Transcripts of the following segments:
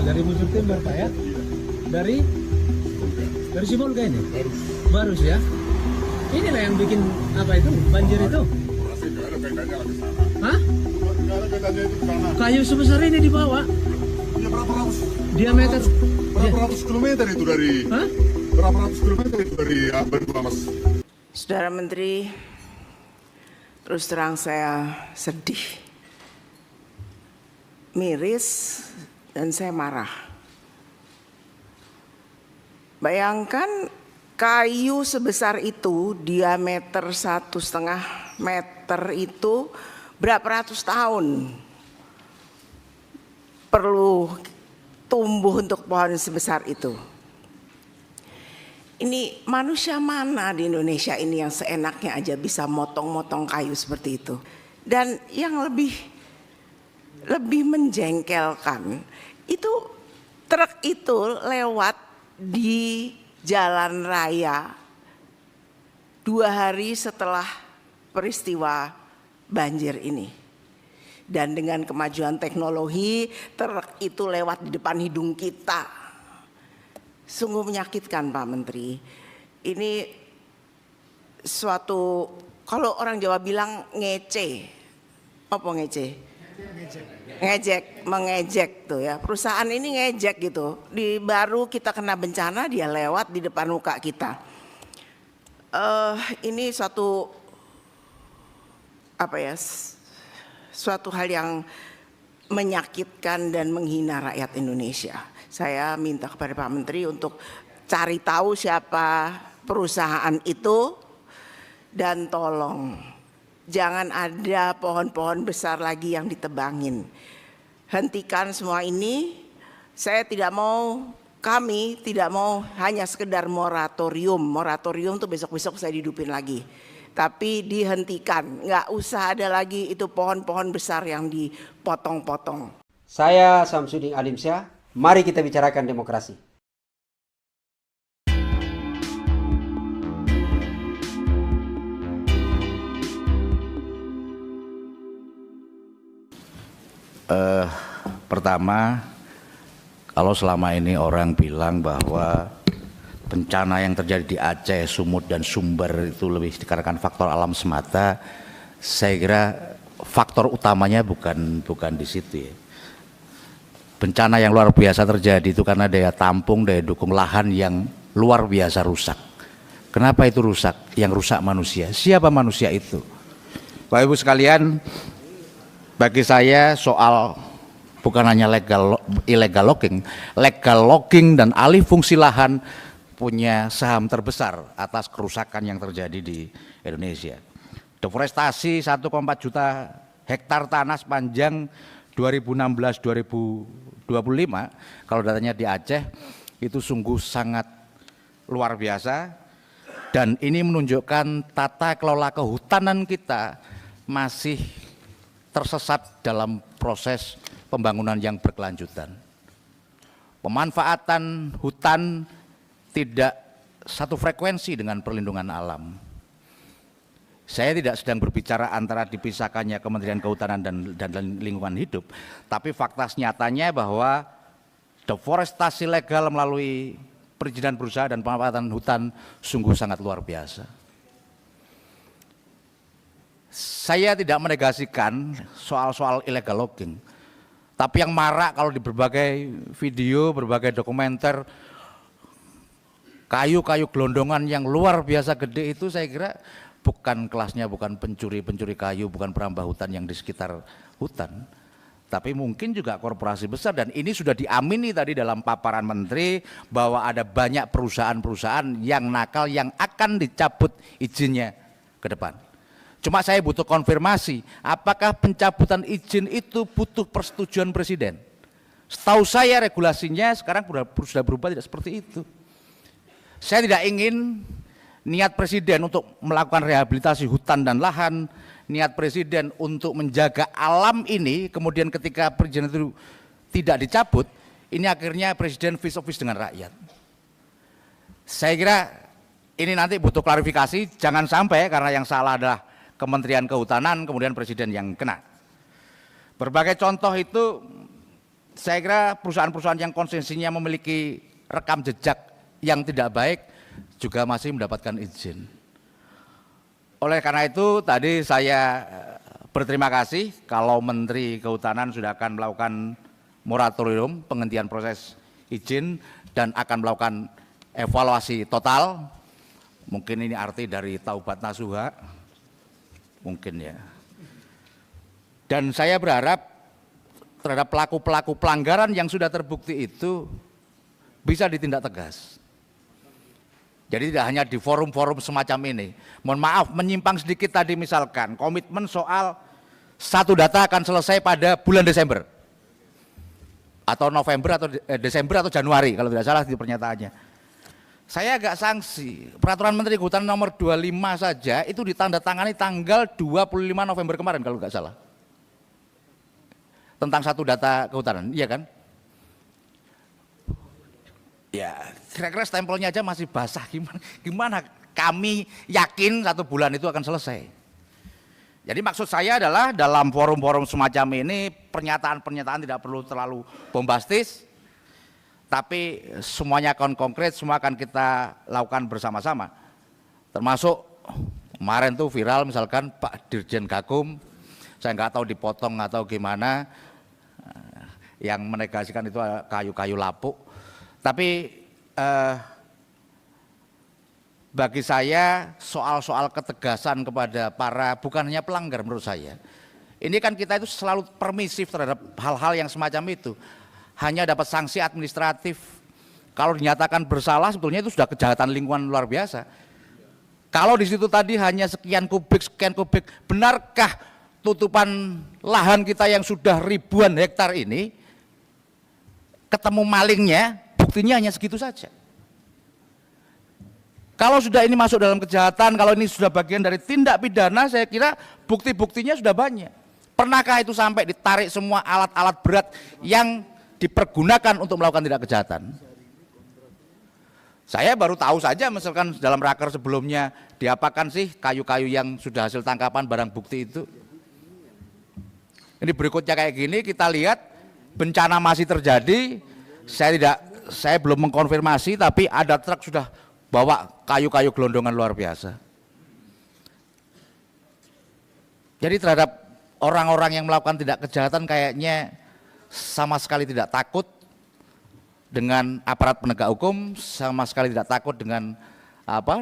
Dari Bujur Timur Pak ya? Dari Sibolga ini? Barus ya? Inilah yang bikin apa itu? Banjir itu? Hah? Kayu sebesar ini dibawa? Ya, berapa ratus? Diameter? Berapa ratus kilometer itu dari? Hah? Berapa ratus kilometer itu dari Bandung, Mas? Saudara Menteri, terus terang saya sedih, miris, dan saya marah. Bayangkan kayu sebesar itu, diameter 1,5 meter itu berapa ratus tahun perlu tumbuh untuk pohon sebesar itu. Ini manusia mana di Indonesia ini yang seenaknya aja bisa motong-motong kayu seperti itu. Dan yang lebih menjengkelkan, itu truk itu lewat di jalan raya 2 hari setelah peristiwa banjir ini. Dan dengan kemajuan teknologi, truk itu lewat di depan hidung kita. Sungguh menyakitkan Pak Menteri. Ini suatu, kalau orang Jawa bilang ngece. Apa ngece? Ngejek, mengejek tuh ya. Perusahaan ini ngejek gitu. Di baru kita kena bencana, dia lewat di depan muka kita. Ini suatu apa ya? Suatu hal yang menyakitkan dan menghina rakyat Indonesia. Saya minta kepada Pak Menteri untuk cari tahu siapa perusahaan itu dan tolong jangan ada pohon-pohon besar lagi yang ditebangin. Hentikan semua ini. Saya tidak mau, kami tidak mau hanya sekedar moratorium. Moratorium tuh besok-besok saya hidupin lagi. Tapi dihentikan, nggak usah ada lagi itu pohon-pohon besar yang dipotong-potong. Saya Samsudin Alimsyah, mari kita bicarakan demokrasi. Pertama, kalau selama ini orang bilang bahwa bencana yang terjadi di Aceh, Sumut dan Sumber itu lebih dikarenakan faktor alam semata, saya kira faktor utamanya bukan di situ ya. Bencana yang luar biasa terjadi itu karena daya tampung, daya dukung lahan yang luar biasa rusak. Kenapa itu rusak? Yang rusak manusia. Siapa manusia itu? Bapak Ibu sekalian, bagi saya soal bukan hanya illegal logging dan alih fungsi lahan punya saham terbesar atas kerusakan yang terjadi di Indonesia. Deforestasi 1,4 juta hektar tanah sepanjang 2016-2025, kalau datanya di Aceh itu sungguh sangat luar biasa, dan ini menunjukkan tata kelola kehutanan kita masih tersesat dalam proses pembangunan yang berkelanjutan. Pemanfaatan hutan tidak satu frekuensi dengan perlindungan alam. Saya tidak sedang berbicara antara dipisahkannya Kementerian Kehutanan dan Lingkungan Hidup, tapi fakta nyatanya bahwa deforestasi legal melalui perizinan berusaha dan pemanfaatan hutan sungguh sangat luar biasa. Saya tidak menegasikan soal-soal illegal logging, tapi yang marak kalau di berbagai video, berbagai dokumenter, kayu-kayu gelondongan yang luar biasa gede itu saya kira bukan kelasnya, bukan pencuri kayu, bukan perambah hutan yang di sekitar hutan, tapi mungkin juga korporasi besar. Dan ini sudah diamini tadi dalam paparan Menteri bahwa ada banyak perusahaan-perusahaan yang nakal yang akan dicabut izinnya ke depan. Cuma saya butuh konfirmasi, apakah pencabutan izin itu butuh persetujuan Presiden? Setahu saya regulasinya sekarang sudah berubah tidak seperti itu. Saya tidak ingin niat Presiden untuk melakukan rehabilitasi hutan dan lahan, niat Presiden untuk menjaga alam ini, kemudian ketika perizinan itu tidak dicabut, ini akhirnya Presiden face to face dengan rakyat. Saya kira ini nanti butuh klarifikasi, jangan sampai karena yang salah adalah Kementerian Kehutanan, kemudian Presiden yang kena. Berbagai contoh itu saya kira perusahaan-perusahaan yang konsesinya memiliki rekam jejak yang tidak baik juga masih mendapatkan izin. Oleh karena itu tadi saya berterima kasih kalau Menteri Kehutanan sudah akan melakukan moratorium penghentian proses izin dan akan melakukan evaluasi total. Mungkin ini arti dari taubat nasuha, mungkin ya. Dan saya berharap terhadap pelaku-pelaku pelanggaran yang sudah terbukti itu bisa ditindak tegas. Jadi tidak hanya di forum-forum semacam ini. Mohon maaf, menyimpang sedikit tadi misalkan komitmen soal satu data akan selesai pada bulan Desember atau November atau Desember atau Januari kalau tidak salah di pernyataannya. Saya agak sanksi, peraturan Menteri Kehutanan nomor 25 saja itu ditandatangani tanggal 25 November kemarin kalau nggak salah. Tentang satu data kehutanan, iya kan? Ya, kira-kira stempelnya aja masih basah, gimana kami yakin 1 bulan itu akan selesai. Jadi maksud saya adalah dalam forum-forum semacam ini pernyataan-pernyataan tidak perlu terlalu bombastis, tapi semuanya akan konkret, semua akan kita lakukan bersama-sama. Termasuk kemarin tuh viral misalkan Pak Dirjen Gakum, saya nggak tahu dipotong atau gimana, yang menegasikan itu kayu-kayu lapuk. Tapi bagi saya soal-soal ketegasan kepada para bukan hanya pelanggar menurut saya. Ini kan kita itu selalu permisif terhadap hal-hal yang semacam itu. Hanya dapat sanksi administratif. Kalau dinyatakan bersalah sebetulnya itu sudah kejahatan lingkungan luar biasa. Kalau di situ tadi hanya sekian kubik, benarkah tutupan lahan kita yang sudah ribuan hektar ini ketemu malingnya, buktinya hanya segitu saja. Kalau sudah ini masuk dalam kejahatan, kalau ini sudah bagian dari tindak pidana, saya kira bukti-buktinya sudah banyak. Pernahkah itu sampai ditarik semua alat-alat berat yang dipergunakan untuk melakukan tindak kejahatan? Saya baru tahu saja misalkan dalam raker sebelumnya diapakan sih kayu-kayu yang sudah hasil tangkapan barang bukti itu. Ini berikutnya kayak gini, kita lihat bencana masih terjadi. Saya belum mengkonfirmasi, tapi ada truk sudah bawa kayu-kayu gelondongan luar biasa. Jadi terhadap orang-orang yang melakukan tindak kejahatan kayaknya sama sekali tidak takut dengan aparat penegak hukum, sama sekali tidak takut dengan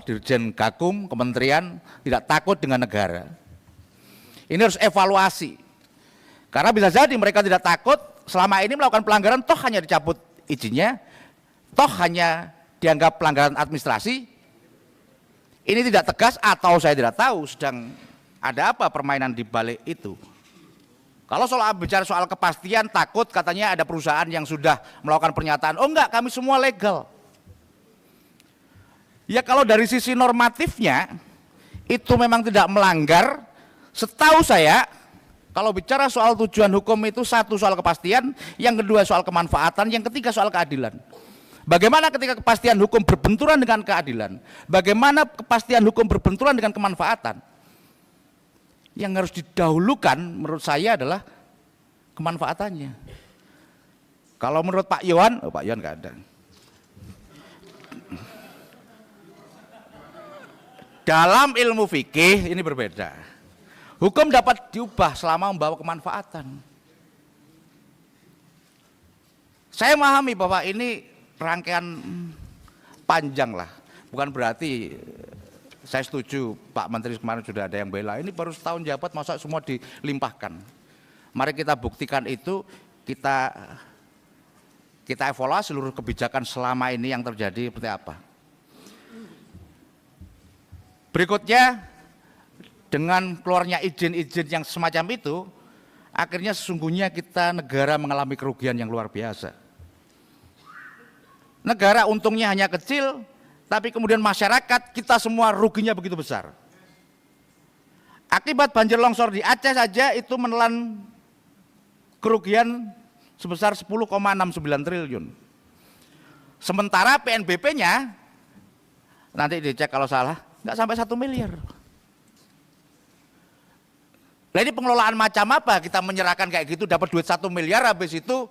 Dirjen Gakum, kementerian, tidak takut dengan negara. Ini harus evaluasi. Karena bisa jadi mereka tidak takut, selama ini melakukan pelanggaran toh hanya dicabut izinnya, toh hanya dianggap pelanggaran administrasi. Ini tidak tegas atau saya tidak tahu sedang ada apa permainan di balik itu. Kalau bicara soal kepastian, takut katanya ada perusahaan yang sudah melakukan pernyataan, oh enggak, kami semua legal. Ya kalau dari sisi normatifnya itu memang tidak melanggar. Setahu saya kalau bicara soal tujuan hukum itu satu soal kepastian, yang kedua soal kemanfaatan, yang ketiga soal keadilan. Bagaimana ketika kepastian hukum berbenturan dengan keadilan? Bagaimana kepastian hukum berbenturan dengan kemanfaatan? Yang harus didahulukan menurut saya adalah kemanfaatannya. Kalau menurut Pak Yohan, Pak Yohan nggak ada. Dalam ilmu fikih ini berbeda. Hukum dapat diubah selama membawa kemanfaatan. Saya memahami bahwa ini rangkaian panjang lah. Bukan berarti saya setuju Pak Menteri kemarin sudah ada yang bela. Ini baru setahun jabat masa semua dilimpahkan. Mari kita buktikan itu, kita evaluasi seluruh kebijakan selama ini yang terjadi seperti apa. Berikutnya, dengan keluarnya izin-izin yang semacam itu, akhirnya sesungguhnya kita negara mengalami kerugian yang luar biasa. Negara untungnya hanya kecil, tapi kemudian masyarakat kita semua ruginya begitu besar. Akibat banjir longsor di Aceh saja itu menelan kerugian sebesar 10,69 triliun. Sementara PNBP-nya, nanti dicek kalau salah, nggak sampai 1 miliar. Nah ini pengelolaan macam apa? Kita menyerahkan kayak gitu dapat duit 1 miliar, habis itu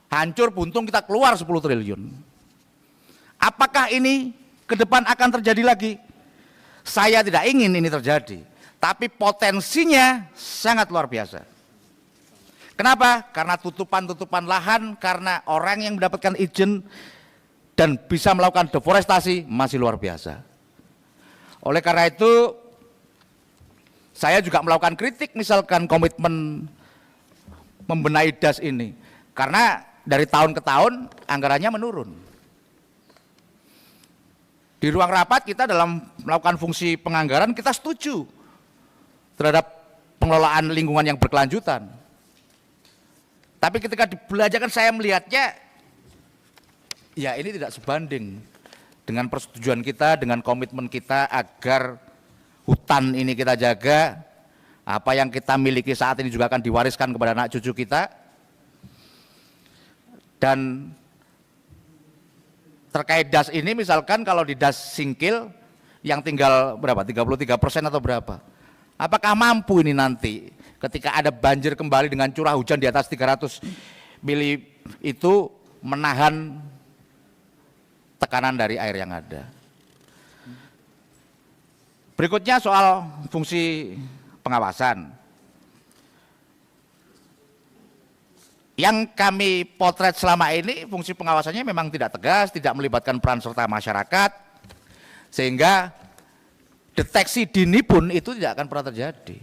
hancur buntung kita keluar 10 triliun. Apakah ini ke depan akan terjadi lagi? Saya tidak ingin ini terjadi, tapi potensinya sangat luar biasa. Kenapa? Karena tutupan-tutupan lahan, karena orang yang mendapatkan izin dan bisa melakukan deforestasi masih luar biasa. Oleh karena itu, saya juga melakukan kritik misalkan komitmen membenahi DAS ini. Karena dari tahun ke tahun anggarannya menurun. Di ruang rapat kita dalam melakukan fungsi penganggaran kita setuju terhadap pengelolaan lingkungan yang berkelanjutan. Tapi ketika dibelajarkan saya melihatnya, ya ini tidak sebanding dengan persetujuan kita, dengan komitmen kita agar hutan ini kita jaga, apa yang kita miliki saat ini juga akan diwariskan kepada anak cucu kita. Dan terkait DAS ini misalkan kalau di DAS Singkil yang tinggal berapa, 33% atau berapa, apakah mampu ini nanti ketika ada banjir kembali dengan curah hujan di atas 300 mili itu menahan tekanan dari air yang ada. Berikutnya soal fungsi pengawasan. Yang kami potret selama ini fungsi pengawasannya memang tidak tegas, tidak melibatkan peran serta masyarakat, sehingga deteksi dini pun itu tidak akan pernah terjadi.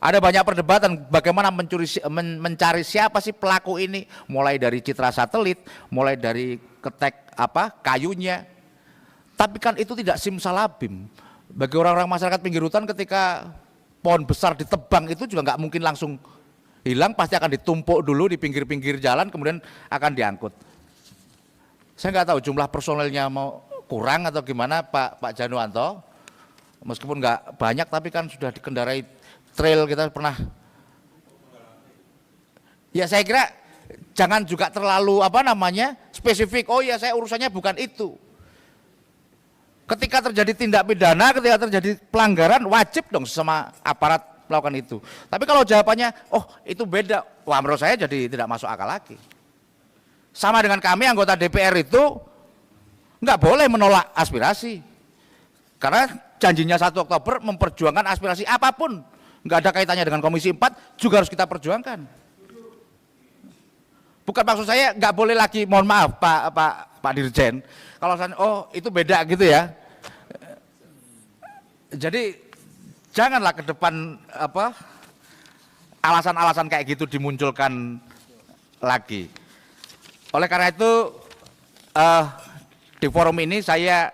Ada banyak perdebatan bagaimana mencari siapa sih pelaku ini, mulai dari citra satelit, mulai dari ketek kayunya. Tapi kan itu tidak simsalabim. Bagi orang-orang masyarakat pinggir hutan ketika pohon besar ditebang itu juga nggak mungkin langsung hilang, pasti akan ditumpuk dulu di pinggir-pinggir jalan, kemudian akan diangkut. Saya nggak tahu jumlah personelnya mau kurang atau gimana Pak Januanto, meskipun nggak banyak tapi kan sudah dikendarai trail kita pernah. Ya saya kira jangan juga terlalu spesifik, oh ya saya urusannya bukan itu. Ketika terjadi tindak pidana, ketika terjadi pelanggaran, wajib dong sama aparat melakukan itu. Tapi kalau jawabannya, oh itu beda, wah menurut saya jadi tidak masuk akal lagi. Sama dengan kami anggota DPR itu nggak boleh menolak aspirasi. Karena janjinya 1 Oktober memperjuangkan aspirasi apapun, nggak ada kaitannya dengan Komisi 4 juga harus kita perjuangkan. Bukan maksud saya nggak boleh lagi, mohon maaf Pak Dirjen, kalau saya oh itu beda gitu ya. Jadi janganlah ke depan alasan-alasan kayak gitu dimunculkan lagi. Oleh karena itu di forum ini saya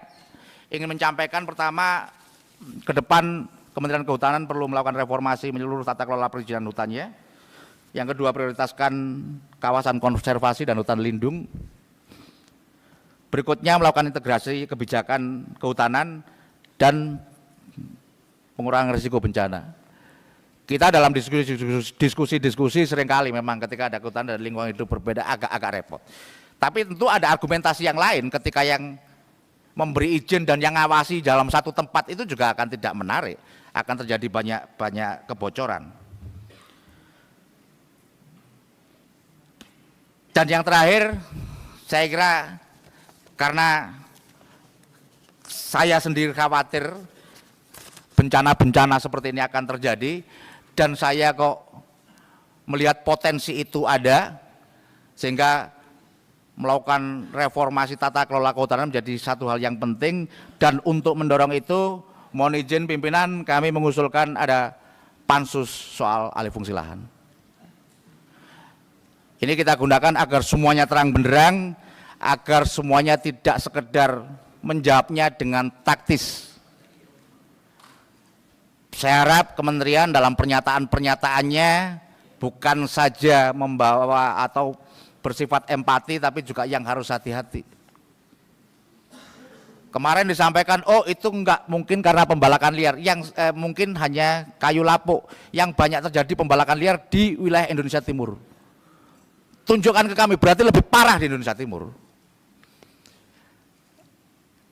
ingin menyampaikan pertama, ke depan Kementerian Kehutanan perlu melakukan reformasi menyeluruh tata kelola perizinan hutannya. Yang kedua, prioritaskan kawasan konservasi dan hutan lindung. Berikutnya melakukan integrasi kebijakan kehutanan dan pengurangan risiko bencana. Kita dalam diskusi seringkali memang ketika ada kehutanan dan lingkungan hidup berbeda agak repot. Tapi tentu ada argumentasi yang lain ketika yang memberi izin dan yang ngawasi dalam satu tempat itu juga akan tidak menarik, akan terjadi banyak kebocoran. Dan yang terakhir, saya kira karena saya sendiri khawatir bencana-bencana seperti ini akan terjadi, dan saya kok melihat potensi itu ada, sehingga melakukan reformasi tata kelola kehutanan menjadi satu hal yang penting. Dan untuk mendorong itu, mohon izin pimpinan, kami mengusulkan ada pansus soal alih fungsi lahan. Ini kita gunakan agar semuanya terang benderang, agar semuanya tidak sekedar menjawabnya dengan taktis. Saya harap kementerian dalam pernyataan-pernyataannya bukan saja membawa atau bersifat empati, tapi juga yang harus hati-hati. Kemarin disampaikan, oh itu enggak mungkin karena pembalakan liar, yang mungkin hanya kayu lapuk, yang banyak terjadi pembalakan liar di wilayah Indonesia Timur. Tunjukkan ke kami, berarti lebih parah di Indonesia Timur.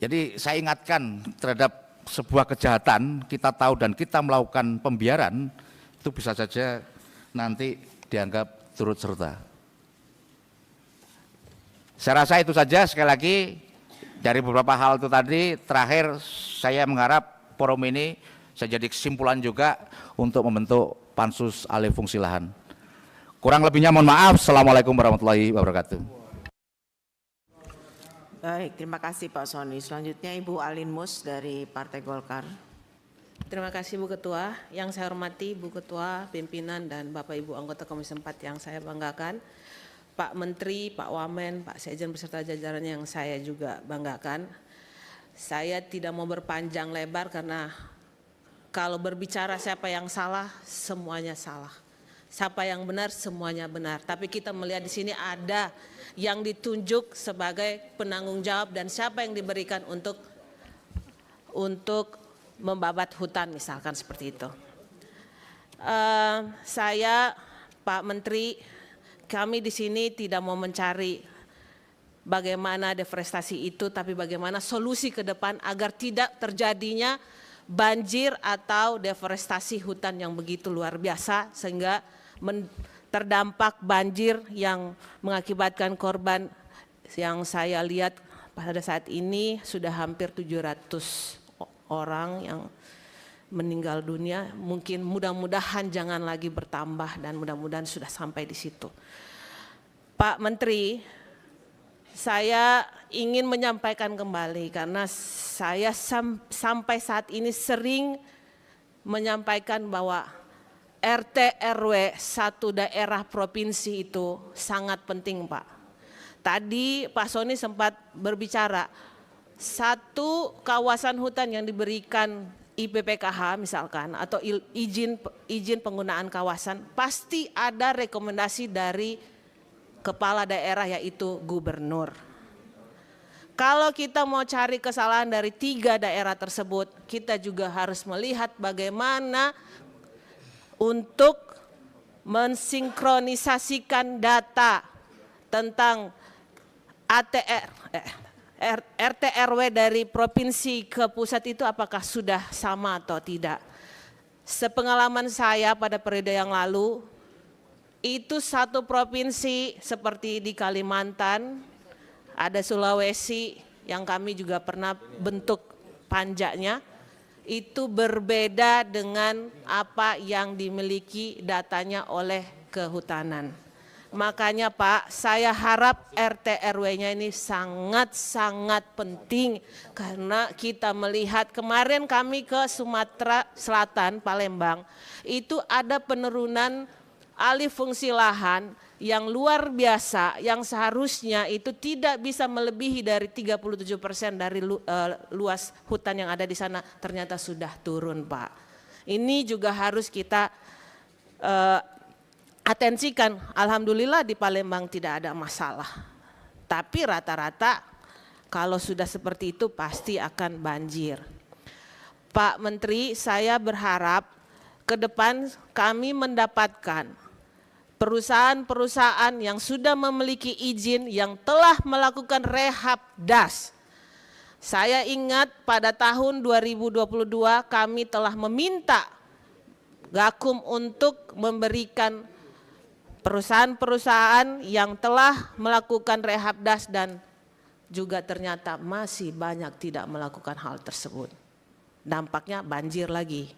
Jadi saya ingatkan terhadap sebuah kejahatan, kita tahu dan kita melakukan pembiaran, itu bisa saja nanti dianggap turut serta. Saya rasa itu saja. Sekali lagi dari beberapa hal itu tadi, terakhir saya mengharap forum ini saya jadi kesimpulan juga untuk membentuk pansus alih fungsi lahan. Kurang lebihnya mohon maaf. Assalamualaikum warahmatullahi wabarakatuh. Baik, terima kasih Pak Soni. Selanjutnya Ibu Alin Mus dari Partai Golkar. Terima kasih Bu Ketua. Yang saya hormati Bu Ketua, pimpinan dan Bapak Ibu anggota Komisi 4 yang saya banggakan. Pak Menteri, Pak Wamen, Pak Sekjen beserta jajarannya yang saya juga banggakan. Saya tidak mau berpanjang lebar karena kalau berbicara siapa yang salah, semuanya salah. Siapa yang benar, semuanya benar. Tapi kita melihat di sini ada yang ditunjuk sebagai penanggung jawab dan siapa yang diberikan untuk membabat hutan misalkan seperti itu. Saya, Pak Menteri, kami di sini tidak mau mencari bagaimana deforestasi itu, tapi bagaimana solusi ke depan agar tidak terjadinya banjir atau deforestasi hutan yang begitu luar biasa sehingga terdampak banjir yang mengakibatkan korban yang saya lihat pada saat ini sudah hampir 700 orang yang meninggal dunia. Mungkin mudah-mudahan jangan lagi bertambah dan mudah-mudahan sudah sampai di situ. Pak Menteri, saya ingin menyampaikan kembali karena saya sampai saat ini sering menyampaikan bahwa RT RW satu daerah provinsi itu sangat penting Pak. Tadi Pak Soni sempat berbicara, satu kawasan hutan yang diberikan IPPKH misalkan atau izin penggunaan kawasan pasti ada rekomendasi dari kepala daerah yaitu gubernur. Kalau kita mau cari kesalahan dari 3 daerah tersebut, kita juga harus melihat bagaimana untuk mensinkronisasikan data tentang RT RW dari provinsi ke pusat itu apakah sudah sama atau tidak. Sepengalaman saya pada periode yang lalu, itu satu provinsi seperti di Kalimantan, ada Sulawesi yang kami juga pernah bentuk panjanya, itu berbeda dengan apa yang dimiliki datanya oleh kehutanan. Makanya Pak, saya harap RT RW-nya ini sangat-sangat penting karena kita melihat kemarin kami ke Sumatera Selatan, Palembang, itu ada penurunan alih fungsi lahan yang luar biasa yang seharusnya itu tidak bisa melebihi dari 37% dari luas hutan yang ada di sana ternyata sudah turun Pak. Ini juga harus kita atensikan. Alhamdulillah di Palembang tidak ada masalah. Tapi rata-rata kalau sudah seperti itu pasti akan banjir. Pak Menteri, saya berharap ke depan kami mendapatkan perusahaan-perusahaan yang sudah memiliki izin yang telah melakukan rehab das. Saya ingat pada tahun 2022 kami telah meminta Gakum untuk memberikan perusahaan-perusahaan yang telah melakukan rehab das dan juga ternyata masih banyak tidak melakukan hal tersebut. Dampaknya banjir lagi.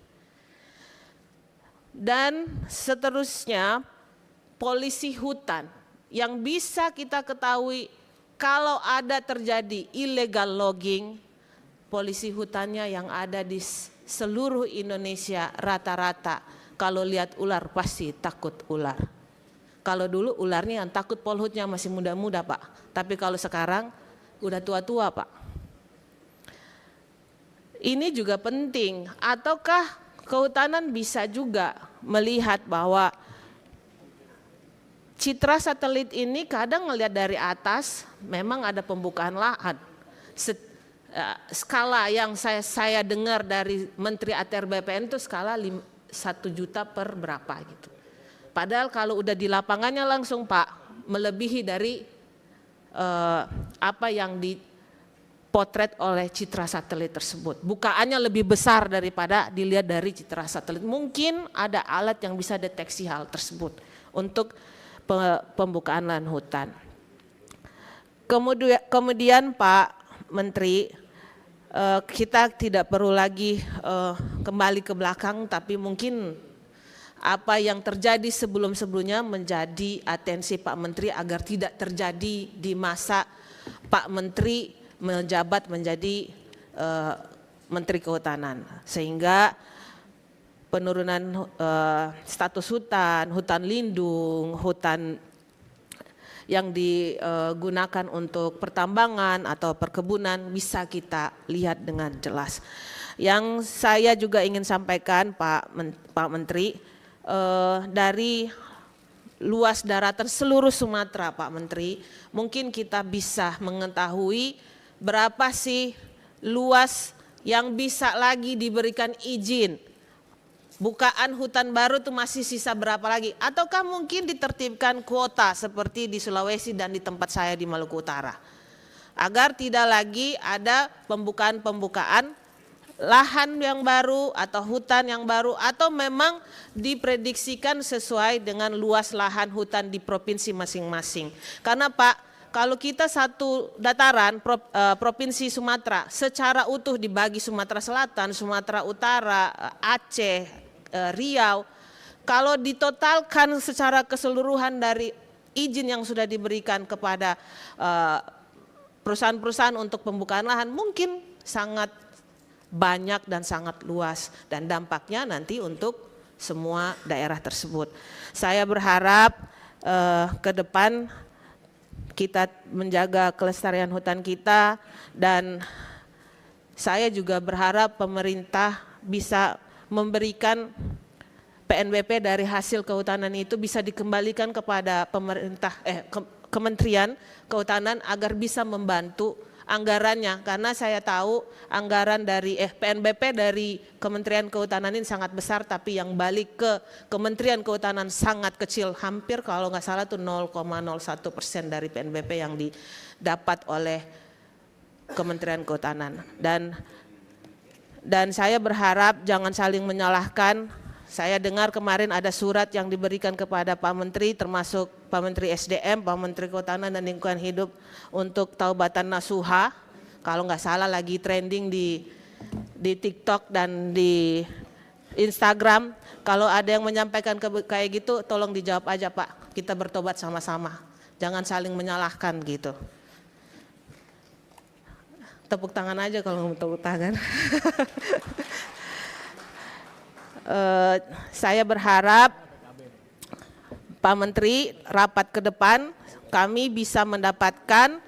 Dan seterusnya polisi hutan yang bisa kita ketahui kalau ada terjadi illegal logging, polisi hutannya yang ada di seluruh Indonesia rata-rata kalau lihat ular pasti takut ular. Kalau dulu ularnya yang takut polhutnya masih muda-muda Pak, tapi kalau sekarang udah tua-tua Pak. Ini juga penting, ataukah kehutanan bisa juga melihat bahwa citra satelit ini kadang ngelihat dari atas memang ada pembukaan lahan. Skala yang saya dengar dari Menteri ATR BPN itu skala 1 juta per berapa gitu. Padahal kalau udah di lapangannya langsung Pak melebihi dari apa yang dipotret oleh citra satelit tersebut. Bukaannya lebih besar daripada dilihat dari citra satelit. Mungkin ada alat yang bisa deteksi hal tersebut untuk pembukaan lahan hutan. Kemudian Pak Menteri, kita tidak perlu lagi kembali ke belakang, tapi mungkin apa yang terjadi sebelum-sebelumnya menjadi atensi Pak Menteri agar tidak terjadi di masa Pak Menteri menjabat menjadi Menteri Kehutanan, sehingga penurunan status hutan, hutan lindung, hutan yang digunakan untuk pertambangan atau perkebunan bisa kita lihat dengan jelas. Yang saya juga ingin sampaikan Pak Menteri, dari luas daratan seluruh Sumatera Pak Menteri, mungkin kita bisa mengetahui berapa sih luas yang bisa lagi diberikan izin. Bukaan hutan baru itu masih sisa berapa lagi? Ataukah mungkin ditertibkan kuota seperti di Sulawesi dan di tempat saya di Maluku Utara? Agar tidak lagi ada pembukaan-pembukaan lahan yang baru atau hutan yang baru, atau memang diprediksikan sesuai dengan luas lahan hutan di provinsi masing-masing. Karena Pak, kalau kita satu dataran Provinsi Sumatera secara utuh dibagi Sumatera Selatan, Sumatera Utara, Aceh, Riau, kalau ditotalkan secara keseluruhan dari izin yang sudah diberikan kepada perusahaan-perusahaan untuk pembukaan lahan, mungkin sangat banyak dan sangat luas, dan dampaknya nanti untuk semua daerah tersebut. Saya berharap ke depan kita menjaga kelestarian hutan kita, dan saya juga berharap pemerintah bisa memberikan PNBP dari hasil kehutanan itu bisa dikembalikan kepada pemerintah Kementerian Kehutanan agar bisa membantu anggarannya, karena saya tahu anggaran dari PNBP dari Kementerian Kehutanan ini sangat besar, tapi yang balik ke Kementerian Kehutanan sangat kecil, hampir kalau nggak salah tuh 0,01% dari PNBP yang didapat oleh Kementerian Kehutanan. Dan saya berharap jangan saling menyalahkan. Saya dengar kemarin ada surat yang diberikan kepada Pak Menteri, termasuk Pak Menteri SDM, Pak Menteri Kehutanan dan Lingkungan Hidup untuk Taubatan Nasuha. Kalau nggak salah lagi trending di TikTok dan di Instagram. Kalau ada yang menyampaikan kayak gitu, tolong dijawab aja Pak. Kita bertobat sama-sama. Jangan saling menyalahkan gitu. Tepuk tangan aja kalau mau tepuk tangan. Saya berharap Pak Menteri rapat ke depan kami bisa mendapatkan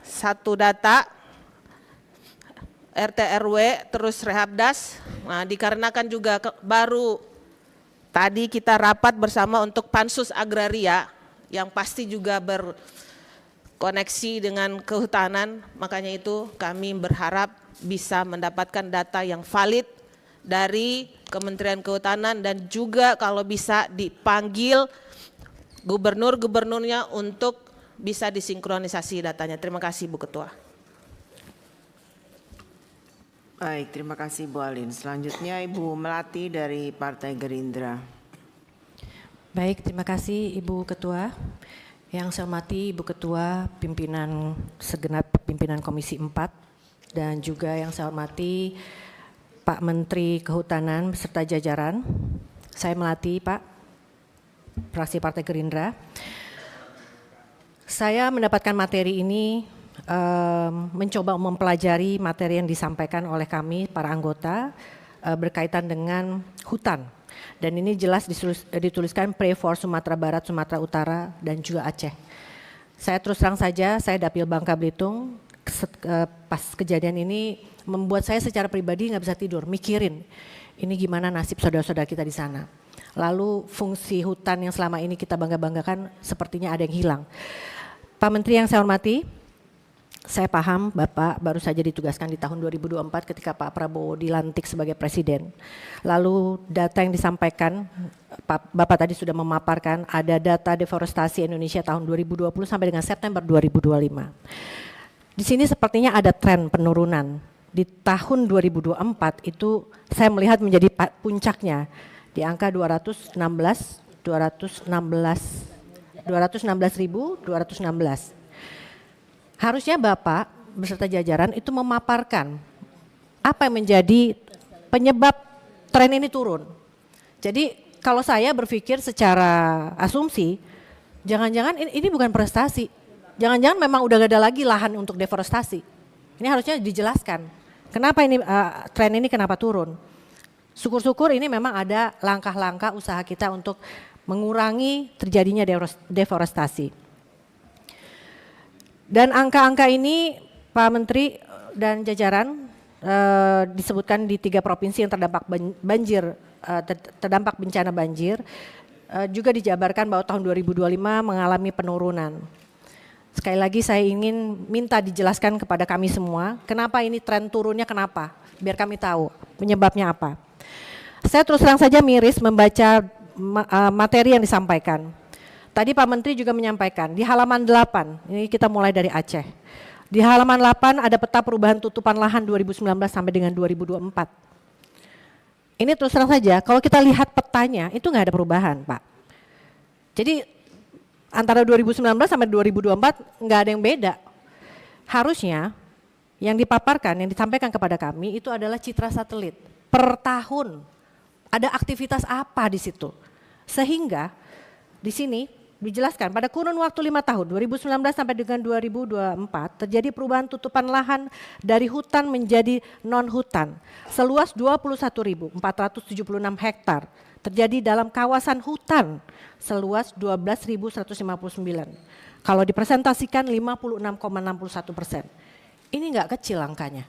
satu data RT RW terus Rehabdas. Nah, dikarenakan juga baru tadi kita rapat bersama untuk Pansus Agraria yang pasti juga koneksi dengan kehutanan, makanya itu kami berharap bisa mendapatkan data yang valid dari Kementerian Kehutanan, dan juga kalau bisa dipanggil gubernur-gubernurnya untuk bisa disinkronisasi datanya. Terima kasih Bu Ketua. Baik, terima kasih Bu Alin. Selanjutnya Ibu Melati dari Partai Gerindra. Baik, terima kasih Ibu Ketua. Yang saya hormati Ibu Ketua, segenap pimpinan Komisi 4, dan juga yang saya hormati Pak Menteri Kehutanan beserta jajaran. Saya Melati, Pak, fraksi Partai Gerindra. Saya mendapatkan materi ini, mencoba mempelajari materi yang disampaikan oleh kami para anggota berkaitan dengan hutan. Dan ini jelas dituliskan Pre for Sumatera Barat, Sumatera Utara, dan juga Aceh. Saya terus terang saja, saya Dapil Bangka Belitung, pas kejadian ini membuat saya secara pribadi nggak bisa tidur, mikirin ini gimana nasib saudara-saudara kita di sana. Lalu fungsi hutan yang selama ini kita bangga-banggakan sepertinya ada yang hilang. Pak Menteri yang saya hormati, saya paham Bapak baru saja ditugaskan di tahun 2024 ketika Pak Prabowo dilantik sebagai presiden. Lalu data yang disampaikan, Bapak tadi sudah memaparkan ada data deforestasi Indonesia tahun 2020 sampai dengan September 2025. Di sini sepertinya ada tren penurunan. Di tahun 2024 itu saya melihat menjadi puncaknya di angka 216 216.216. Harusnya Bapak beserta jajaran itu memaparkan apa yang menjadi penyebab tren ini turun. Jadi kalau saya berpikir secara asumsi, jangan-jangan ini bukan prestasi. Jangan-jangan memang udah gak ada lagi lahan untuk deforestasi. Ini harusnya dijelaskan. Kenapa ini tren ini kenapa turun? Syukur-syukur ini memang ada langkah-langkah usaha kita untuk mengurangi terjadinya deforestasi. Dan angka-angka ini Pak Menteri dan jajaran disebutkan di 3 provinsi yang terdampak banjir, terdampak bencana banjir, juga dijabarkan bahwa tahun 2025 mengalami penurunan. Sekali lagi saya ingin minta dijelaskan kepada kami semua, kenapa ini tren turunnya kenapa, biar kami tahu penyebabnya apa. Saya terus terang saja miris membaca materi yang disampaikan. Tadi Pak Menteri juga menyampaikan di halaman 8, ini kita mulai dari Aceh. Di halaman 8 ada peta perubahan tutupan lahan 2019 sampai dengan 2024. Ini terus terang saja, kalau kita lihat petanya itu nggak ada perubahan, Pak. Jadi antara 2019 sampai 2024 nggak ada yang beda. Harusnya yang dipaparkan, yang disampaikan kepada kami itu adalah citra satelit per tahun. Ada aktivitas apa di situ? Sehingga di sini dijelaskan pada kurun waktu 5 tahun 2019 sampai dengan 2024 terjadi perubahan tutupan lahan dari hutan menjadi non-hutan seluas 21.476 hektar terjadi dalam kawasan hutan seluas 12.159. Kalau dipresentasikan 56,61%. Ini enggak kecil angkanya.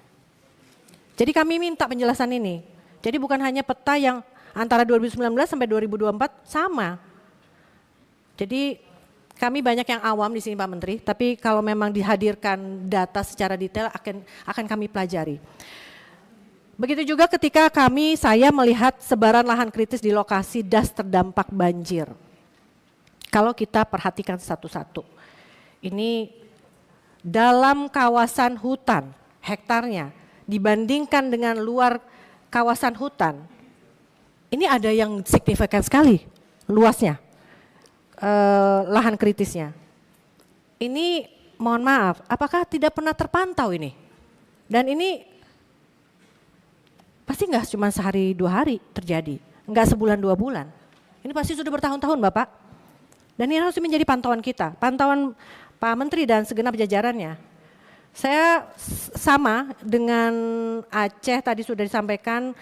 Jadi kami minta penjelasan ini. Jadi bukan hanya peta yang antara 2019 sampai 2024 sama. Jadi kami banyak yang awam di sini Pak Menteri, tapi kalau memang dihadirkan data secara detail akan kami pelajari. Begitu juga ketika saya melihat sebaran lahan kritis di lokasi das terdampak banjir. Kalau kita perhatikan satu-satu, ini dalam kawasan hutan hektarnya dibandingkan dengan luar kawasan hutan, ini ada yang signifikan sekali luasnya. Lahan kritisnya. Ini mohon maaf, apakah tidak pernah terpantau ini? Dan ini pasti enggak cuma sehari 2 hari terjadi, enggak sebulan 2 bulan. Ini pasti sudah bertahun-tahun Bapak. Dan ini harus menjadi pantauan kita, pantauan Pak Menteri dan segenap jajarannya. Saya sama dengan Aceh tadi sudah disampaikan,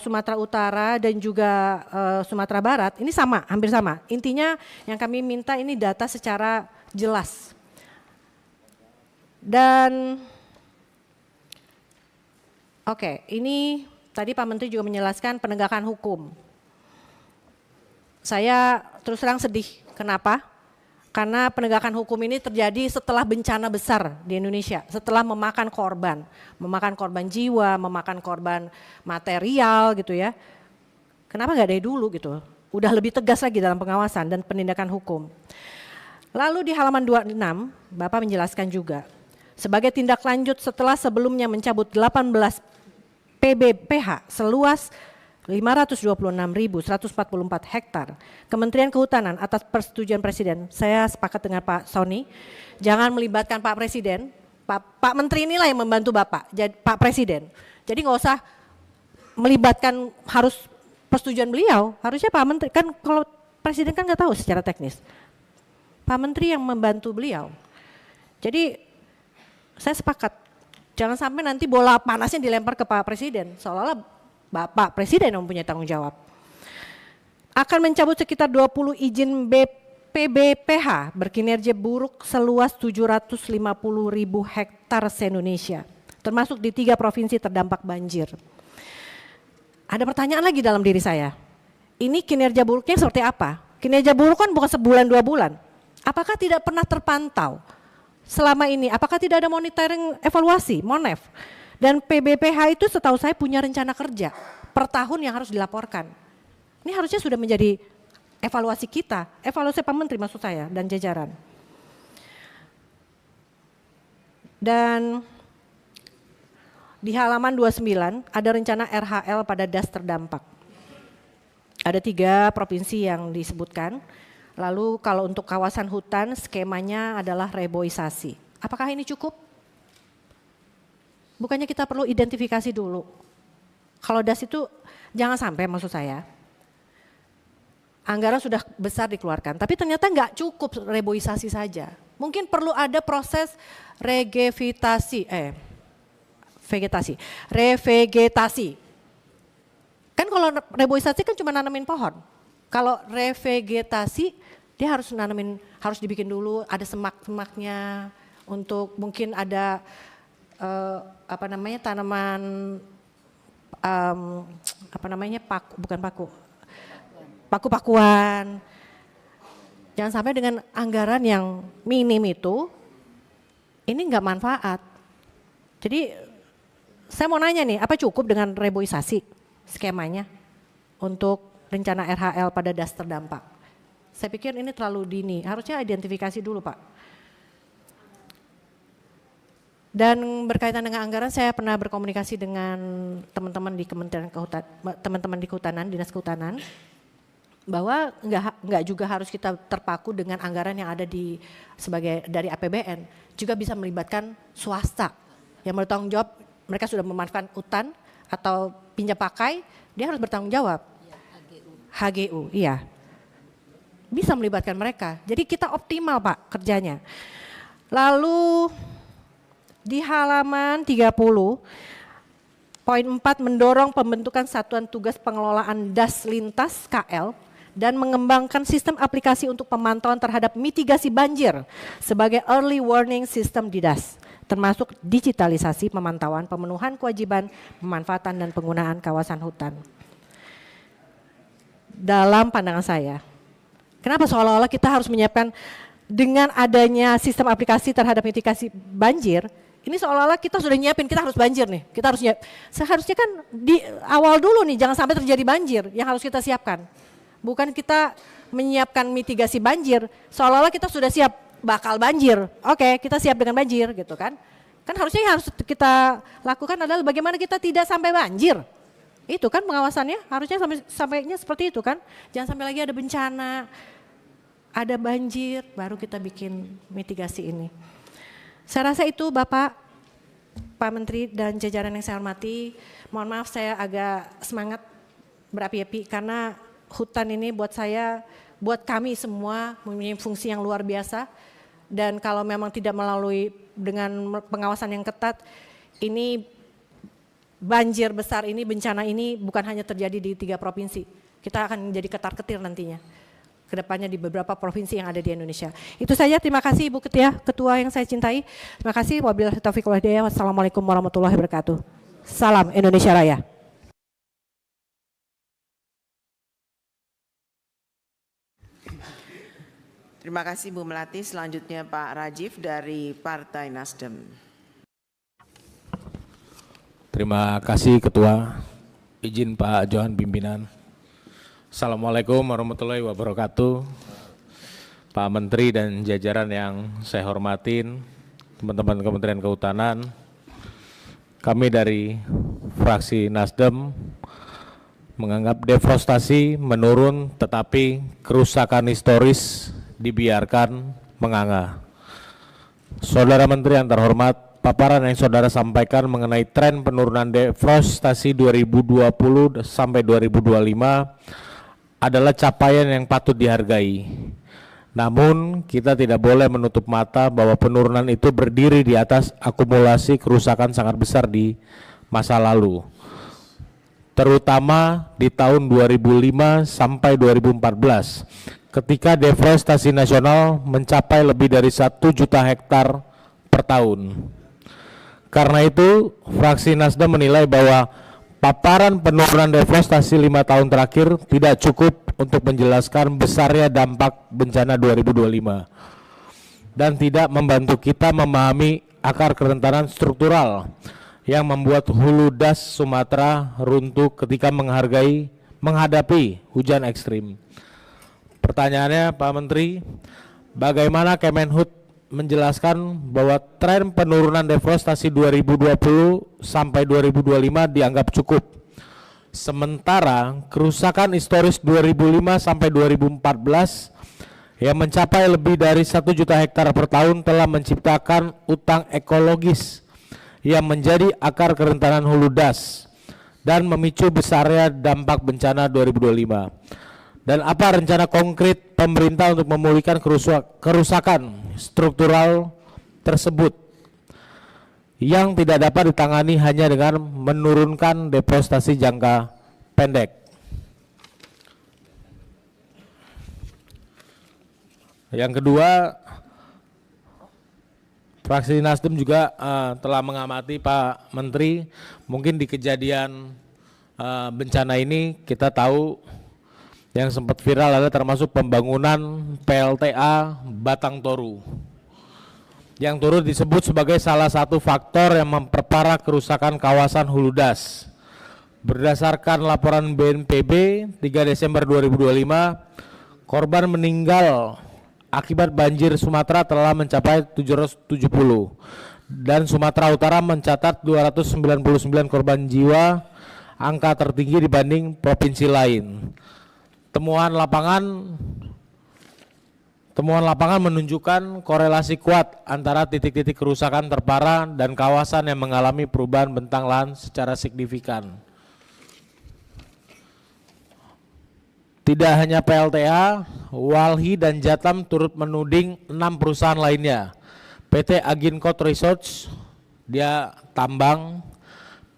Sumatera Utara dan juga Sumatera Barat, ini sama, hampir sama. Intinya yang kami minta ini data secara jelas. Dan oke, ini tadi Pak Menteri juga menjelaskan penegakan hukum. Saya terus terang sedih, kenapa? Karena penegakan hukum ini terjadi setelah bencana besar di Indonesia, setelah memakan korban jiwa, memakan korban material gitu ya. Kenapa nggak dari dulu gitu? Udah lebih tegas lagi dalam pengawasan dan penindakan hukum. Lalu di halaman 26, Bapak menjelaskan juga, sebagai tindak lanjut setelah sebelumnya mencabut 18 PBPH seluas 526.144 hektar. Kementerian Kehutanan atas persetujuan Presiden, saya sepakat dengan Pak Sony, jangan melibatkan Pak Presiden, Pak Menteri inilah yang membantu Bapak, Pak Presiden. Jadi nggak usah melibatkan harus persetujuan beliau, harusnya Pak Menteri, kan kalau Presiden kan nggak tahu secara teknis. Pak Menteri yang membantu beliau. Jadi saya sepakat, jangan sampai nanti bola panasnya dilempar ke Pak Presiden, seolah-olah Bapak Presiden yang mempunyai tanggung jawab. Akan mencabut sekitar 20 izin PBPH berkinerja buruk seluas 750.000 hektar se-Indonesia, termasuk di 3 provinsi terdampak banjir. Ada pertanyaan lagi dalam diri saya, ini kinerja buruknya seperti apa? Kinerja buruk kan bukan sebulan 2 bulan. Apakah tidak pernah terpantau selama ini? Apakah tidak ada monitoring evaluasi, MONEV? Dan PBPH itu setahu saya punya rencana kerja per tahun yang harus dilaporkan. Ini harusnya sudah menjadi evaluasi kita, evaluasi Pak Menteri maksud saya dan jajaran. Dan di halaman 29 ada rencana RHL pada das terdampak. Ada 3 provinsi yang disebutkan. Lalu kalau untuk kawasan hutan skemanya adalah reboisasi. Apakah ini cukup? Bukannya kita perlu identifikasi dulu. Kalau DAS itu jangan sampai maksud saya. Anggaran sudah besar dikeluarkan, tapi ternyata nggak cukup reboisasi saja. Mungkin perlu ada proses revegetasi. Kan kalau reboisasi kan cuma nanamin pohon. Kalau revegetasi dia harus harus dibikin dulu ada semak-semaknya untuk mungkin ada tanaman paku-pakuan. Jangan sampai dengan anggaran yang minim itu ini nggak manfaat. Jadi saya mau nanya nih, apa cukup dengan reboisasi skemanya untuk rencana RHL pada DAS terdampak? Saya pikir ini terlalu dini, harusnya identifikasi dulu Pak. Dan berkaitan dengan anggaran, saya pernah berkomunikasi dengan teman-teman di Kementerian Kehutanan, Dinas Kehutanan, bahwa enggak juga harus kita terpaku dengan anggaran yang ada dari APBN, juga bisa melibatkan swasta yang bertanggung jawab. Mereka sudah memanfaatkan hutan atau pinjam pakai, dia harus bertanggung jawab. HGU, iya. Bisa melibatkan mereka. Jadi kita optimal Pak kerjanya. Lalu di halaman 30, poin 4 mendorong pembentukan satuan tugas pengelolaan DAS lintas KL dan mengembangkan sistem aplikasi untuk pemantauan terhadap mitigasi banjir sebagai early warning system di DAS, termasuk digitalisasi pemantauan, pemenuhan kewajiban, pemanfaatan dan penggunaan kawasan hutan. Dalam pandangan saya, kenapa seolah-olah kita harus menyiapkan dengan adanya sistem aplikasi terhadap mitigasi banjir, ini seolah-olah kita sudah nyiapin, kita harus banjir nih, kita harus seharusnya kan di awal dulu nih, jangan sampai terjadi banjir yang harus kita siapkan. Bukan kita menyiapkan mitigasi banjir, seolah-olah kita sudah siap bakal banjir. Oke, kita siap dengan banjir gitu kan. Kan harusnya yang harus kita lakukan adalah bagaimana kita tidak sampai banjir. Itu kan pengawasannya, harusnya sampainya seperti itu kan. Jangan sampai lagi ada bencana, ada banjir, baru kita bikin mitigasi ini. Saya rasa itu Bapak, Pak Menteri dan jajaran yang saya hormati. Mohon maaf saya agak semangat berapi-api karena hutan ini buat saya, buat kami semua mempunyai fungsi yang luar biasa. Dan kalau memang tidak melalui dengan pengawasan yang ketat, ini banjir besar ini, bencana ini bukan hanya terjadi di 3 provinsi. Kita akan menjadi ketar-ketir nantinya kedepannya di beberapa provinsi yang ada di Indonesia. Itu saja, terima kasih Ibu Ketua yang saya cintai. Terima kasih. Wabillahi taufiq wal hidayah. Wassalamualaikum warahmatullahi wabarakatuh. Salam Indonesia Raya. Terima kasih Bu Melati. Selanjutnya Pak Rajiv dari Partai Nasdem. Terima kasih Ketua. Izin Pak Johan pimpinan. Assalamualaikum warahmatullahi wabarakatuh. Pak Menteri dan jajaran yang saya hormatin, teman-teman Kementerian Kehutanan, kami dari fraksi Nasdem menganggap deforestasi menurun tetapi kerusakan historis dibiarkan menganga. Saudara Menteri yang terhormat, paparan yang saudara sampaikan mengenai tren penurunan deforestasi 2020 sampai 2025 adalah capaian yang patut dihargai. Namun kita tidak boleh menutup mata bahwa penurunan itu berdiri di atas akumulasi kerusakan sangat besar di masa lalu. Terutama di tahun 2005 sampai 2014 ketika deforestasi nasional mencapai lebih dari 1 juta hektar per tahun. Karena itu, fraksi Nasdem menilai bahwa paparan penurunan deforestasi 5 tahun terakhir tidak cukup untuk menjelaskan besarnya dampak bencana 2025 dan tidak membantu kita memahami akar kerentanan struktural yang membuat hulu DAS Sumatera runtuh ketika menghadapi hujan ekstrim. Pertanyaannya Pak Menteri, bagaimana Kemenhub menjelaskan bahwa tren penurunan deforestasi 2020 sampai 2025 dianggap cukup. Sementara kerusakan historis 2005 sampai 2014 yang mencapai lebih dari 1 juta hektar per tahun telah menciptakan utang ekologis yang menjadi akar kerentanan hulu das dan memicu besarnya dampak bencana 2025. Dan apa rencana konkret pemerintah untuk memulihkan kerusakan struktural tersebut yang tidak dapat ditangani hanya dengan menurunkan deforestasi jangka pendek? Yang kedua, fraksi Nasdem juga telah mengamati Pak Menteri, mungkin di kejadian bencana ini kita tahu yang sempat viral adalah termasuk pembangunan PLTA Batang Toru. Yang turut disebut sebagai salah satu faktor yang memperparah kerusakan kawasan hulu das. Berdasarkan laporan BNPB 3 Desember 2025, korban meninggal akibat banjir Sumatera telah mencapai 770 dan Sumatera Utara mencatat 299 korban jiwa, angka tertinggi dibanding provinsi lain. Temuan lapangan menunjukkan korelasi kuat antara titik-titik kerusakan terparah dan kawasan yang mengalami perubahan bentang lahan secara signifikan. Tidak hanya PLTA, Walhi dan Jatam turut menuding 6 perusahaan lainnya. PT Aginkot Research, dia tambang,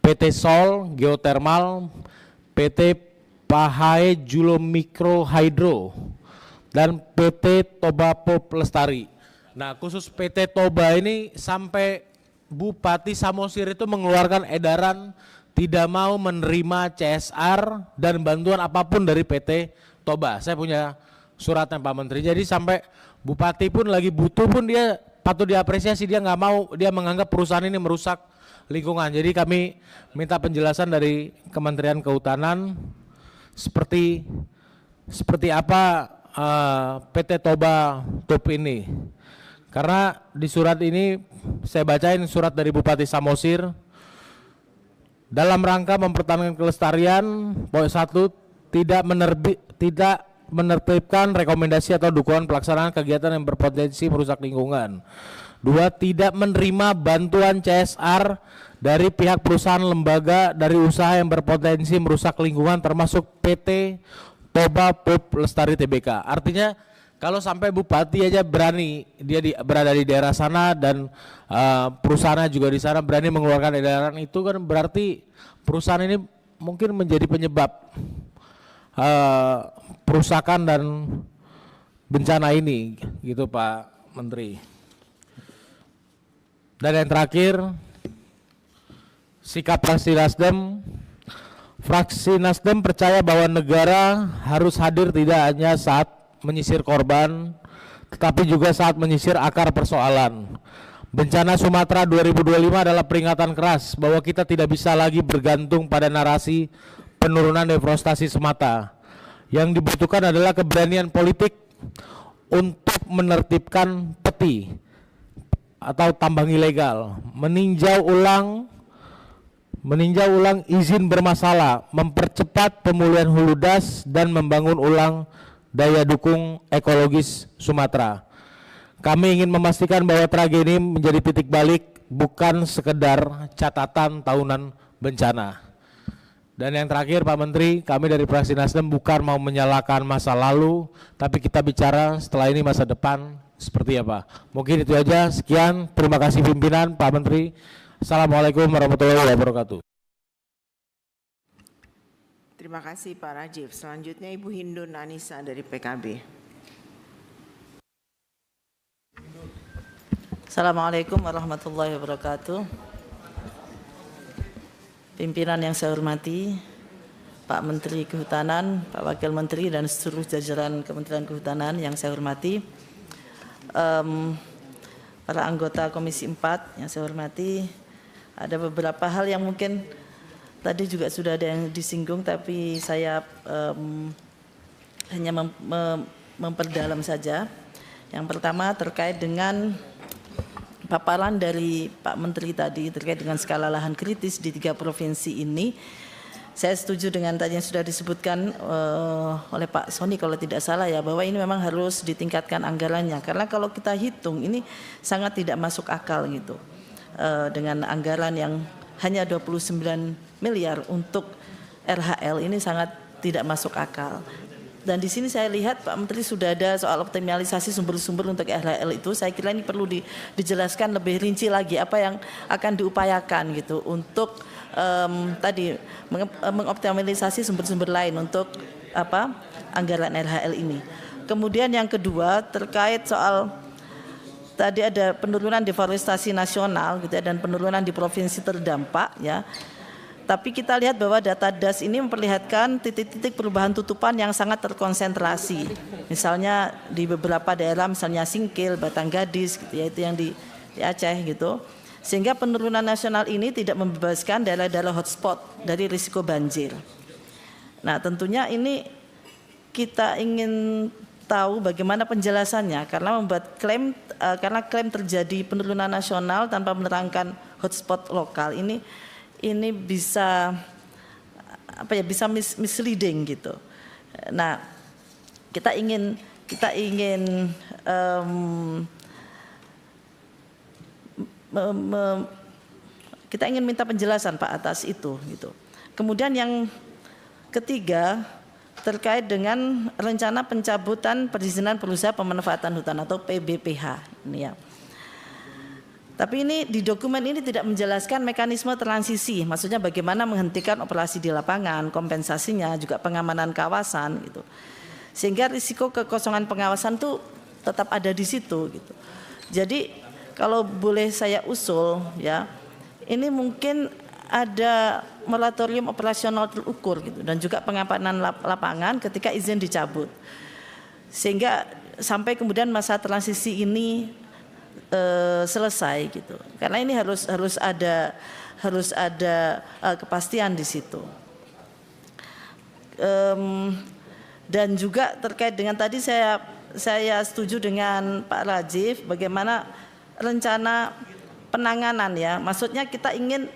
PT Sol, geothermal, PT Pahae Julo Mikro Hydro, dan PT Toba Pop Lestari. Nah, khusus PT Toba ini sampai Bupati Samosir itu mengeluarkan edaran tidak mau menerima CSR dan bantuan apapun dari PT Toba. Saya punya suratnya Pak Menteri. Jadi sampai Bupati pun lagi butuh pun dia patut diapresiasi, dia nggak mau, dia menganggap perusahaan ini merusak lingkungan. Jadi kami minta penjelasan dari Kementerian Kehutanan seperti apa PT Toba Top ini. Karena di surat ini saya bacain surat dari Bupati Samosir. Dalam rangka mempertahankan kelestarian, poin 1, tidak menertibkan rekomendasi atau dukungan pelaksanaan kegiatan yang berpotensi merusak lingkungan. 2, tidak menerima bantuan CSR dari pihak perusahaan lembaga dari usaha yang berpotensi merusak lingkungan termasuk PT Toba Pop Lestari Tbk. Artinya kalau sampai bupati aja berani, dia berada di daerah sana dan perusahaannya juga di sana berani mengeluarkan edaran, itu kan berarti perusahaan ini mungkin menjadi penyebab perusakan dan bencana ini, gitu Pak Menteri. Dan yang terakhir, sikap fraksi Nasdem. Fraksi Nasdem percaya bahwa negara harus hadir tidak hanya saat menyisir korban, tetapi juga saat menyisir akar persoalan. Bencana Sumatera 2025 adalah peringatan keras bahwa kita tidak bisa lagi bergantung pada narasi penurunan deforestasi semata. Yang dibutuhkan adalah keberanian politik untuk menertibkan peti atau tambang ilegal, meninjau ulang izin bermasalah, mempercepat pemulihan hulu das dan membangun ulang daya dukung ekologis Sumatera. Kami ingin memastikan bahwa tragedi ini menjadi titik balik, bukan sekedar catatan tahunan bencana. Dan yang terakhir Pak Menteri, kami dari fraksi Nasdem bukan mau menyalahkan masa lalu, tapi kita bicara setelah ini masa depan seperti apa. Mungkin itu aja, sekian, terima kasih pimpinan Pak Menteri. Assalamualaikum warahmatullahi wabarakatuh. Terima kasih Pak Rajif. Selanjutnya Ibu Hindun Anissa dari PKB. Assalamualaikum warahmatullahi wabarakatuh. Pimpinan yang saya hormati, Pak Menteri Kehutanan, Pak Wakil Menteri dan seluruh jajaran Kementerian Kehutanan yang saya hormati, para anggota Komisi 4 yang saya hormati, ada beberapa hal yang mungkin tadi juga sudah ada yang disinggung, tapi saya hanya memperdalam saja. Yang pertama terkait dengan paparan dari Pak Menteri tadi terkait dengan skala lahan kritis di 3 provinsi ini. saya setuju dengan tadi yang sudah disebutkan oleh Pak Sony kalau tidak salah ya, bahwa ini memang harus ditingkatkan anggarannya, karena kalau kita hitung ini sangat tidak masuk akal gitu, dengan anggaran yang hanya 29 miliar untuk RHL ini sangat tidak masuk akal. Dan di sini saya lihat Pak Menteri sudah ada soal optimalisasi sumber-sumber untuk RHL itu. Saya kira ini perlu dijelaskan lebih rinci lagi apa yang akan diupayakan gitu untuk tadi mengoptimalisasi sumber-sumber lain untuk anggaran RHL ini. Kemudian yang kedua terkait soal tadi ada penurunan deforestasi nasional gitu ya, dan penurunan di provinsi terdampak ya. Tapi kita lihat bahwa data DAS ini memperlihatkan titik-titik perubahan tutupan yang sangat terkonsentrasi. Misalnya di beberapa daerah, misalnya Singkil, Batanggadis, gitu ya, itu yang di Aceh gitu. Sehingga penurunan nasional ini tidak membebaskan daerah-daerah hotspot dari risiko banjir. Nah tentunya ini kita ingin tahu bagaimana penjelasannya, karena membuat klaim, karena klaim terjadi penurunan nasional tanpa menerangkan hotspot lokal ini bisa bisa misleading gitu. Nah, kita ingin minta penjelasan Pak atas itu gitu. Kemudian yang ketiga terkait dengan rencana pencabutan perizinan perusahaan pemanfaatan hutan atau PBPH ini ya. Tapi ini di dokumen ini tidak menjelaskan mekanisme transisi, maksudnya bagaimana menghentikan operasi di lapangan, kompensasinya, juga pengamanan kawasan gitu. Sehingga risiko kekosongan pengawasan itu tetap ada di situ gitu. Jadi kalau boleh saya usul ya, ini mungkin ada moratorium operasional terukur gitu, dan juga pengamanan lapangan ketika izin dicabut. Sehingga sampai kemudian masa transisi ini selesai gitu, karena ini harus ada kepastian di situ. Dan juga terkait dengan tadi saya setuju dengan Pak Rajiv bagaimana rencana penanganan ya, maksudnya kita ingin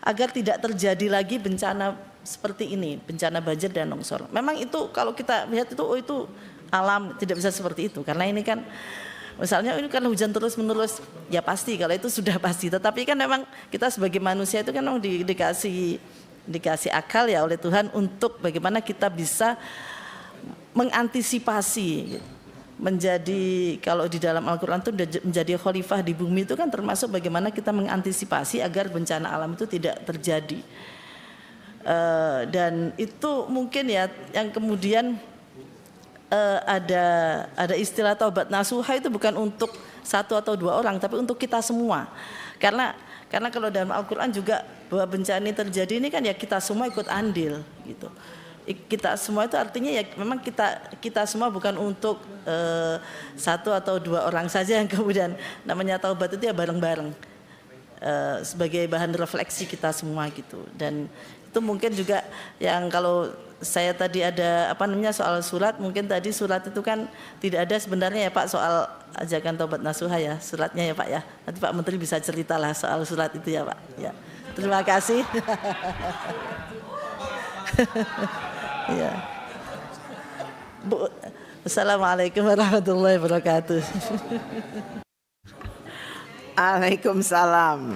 agar tidak terjadi lagi bencana seperti ini, bencana banjir dan longsor. Memang itu kalau kita lihat itu alam, tidak bisa seperti itu, karena ini kan misalnya ini kan hujan terus menerus, ya pasti kalau itu sudah pasti. Tetapi kan memang kita sebagai manusia itu kan memang dikasih akal ya oleh Tuhan untuk bagaimana kita bisa mengantisipasi. Menjadi kalau di dalam Al-Quran itu menjadi khalifah di bumi itu kan termasuk bagaimana kita mengantisipasi agar bencana alam itu tidak terjadi. Dan itu mungkin ya yang kemudian ada istilah taubat nasuha itu bukan untuk satu atau dua orang, tapi untuk kita semua. Karena kalau dalam Al-Quran juga bahwa bencana ini terjadi ini kan ya kita semua ikut andil gitu. Kita semua itu artinya ya memang kita semua bukan untuk satu atau dua orang saja yang kemudian namanya taubat itu ya bareng-bareng sebagai bahan refleksi kita semua gitu. Dan itu mungkin juga yang kalau saya tadi ada soal surat, mungkin tadi surat itu kan tidak ada sebenarnya ya Pak soal ajakan taubat nasuha ya, suratnya ya Pak ya. Nanti Pak Menteri bisa ceritalah soal surat itu ya Pak. Ya. Terima kasih. Ya. Bu, Assalamualaikum warahmatullahi wabarakatuh. Waalaikumsalam.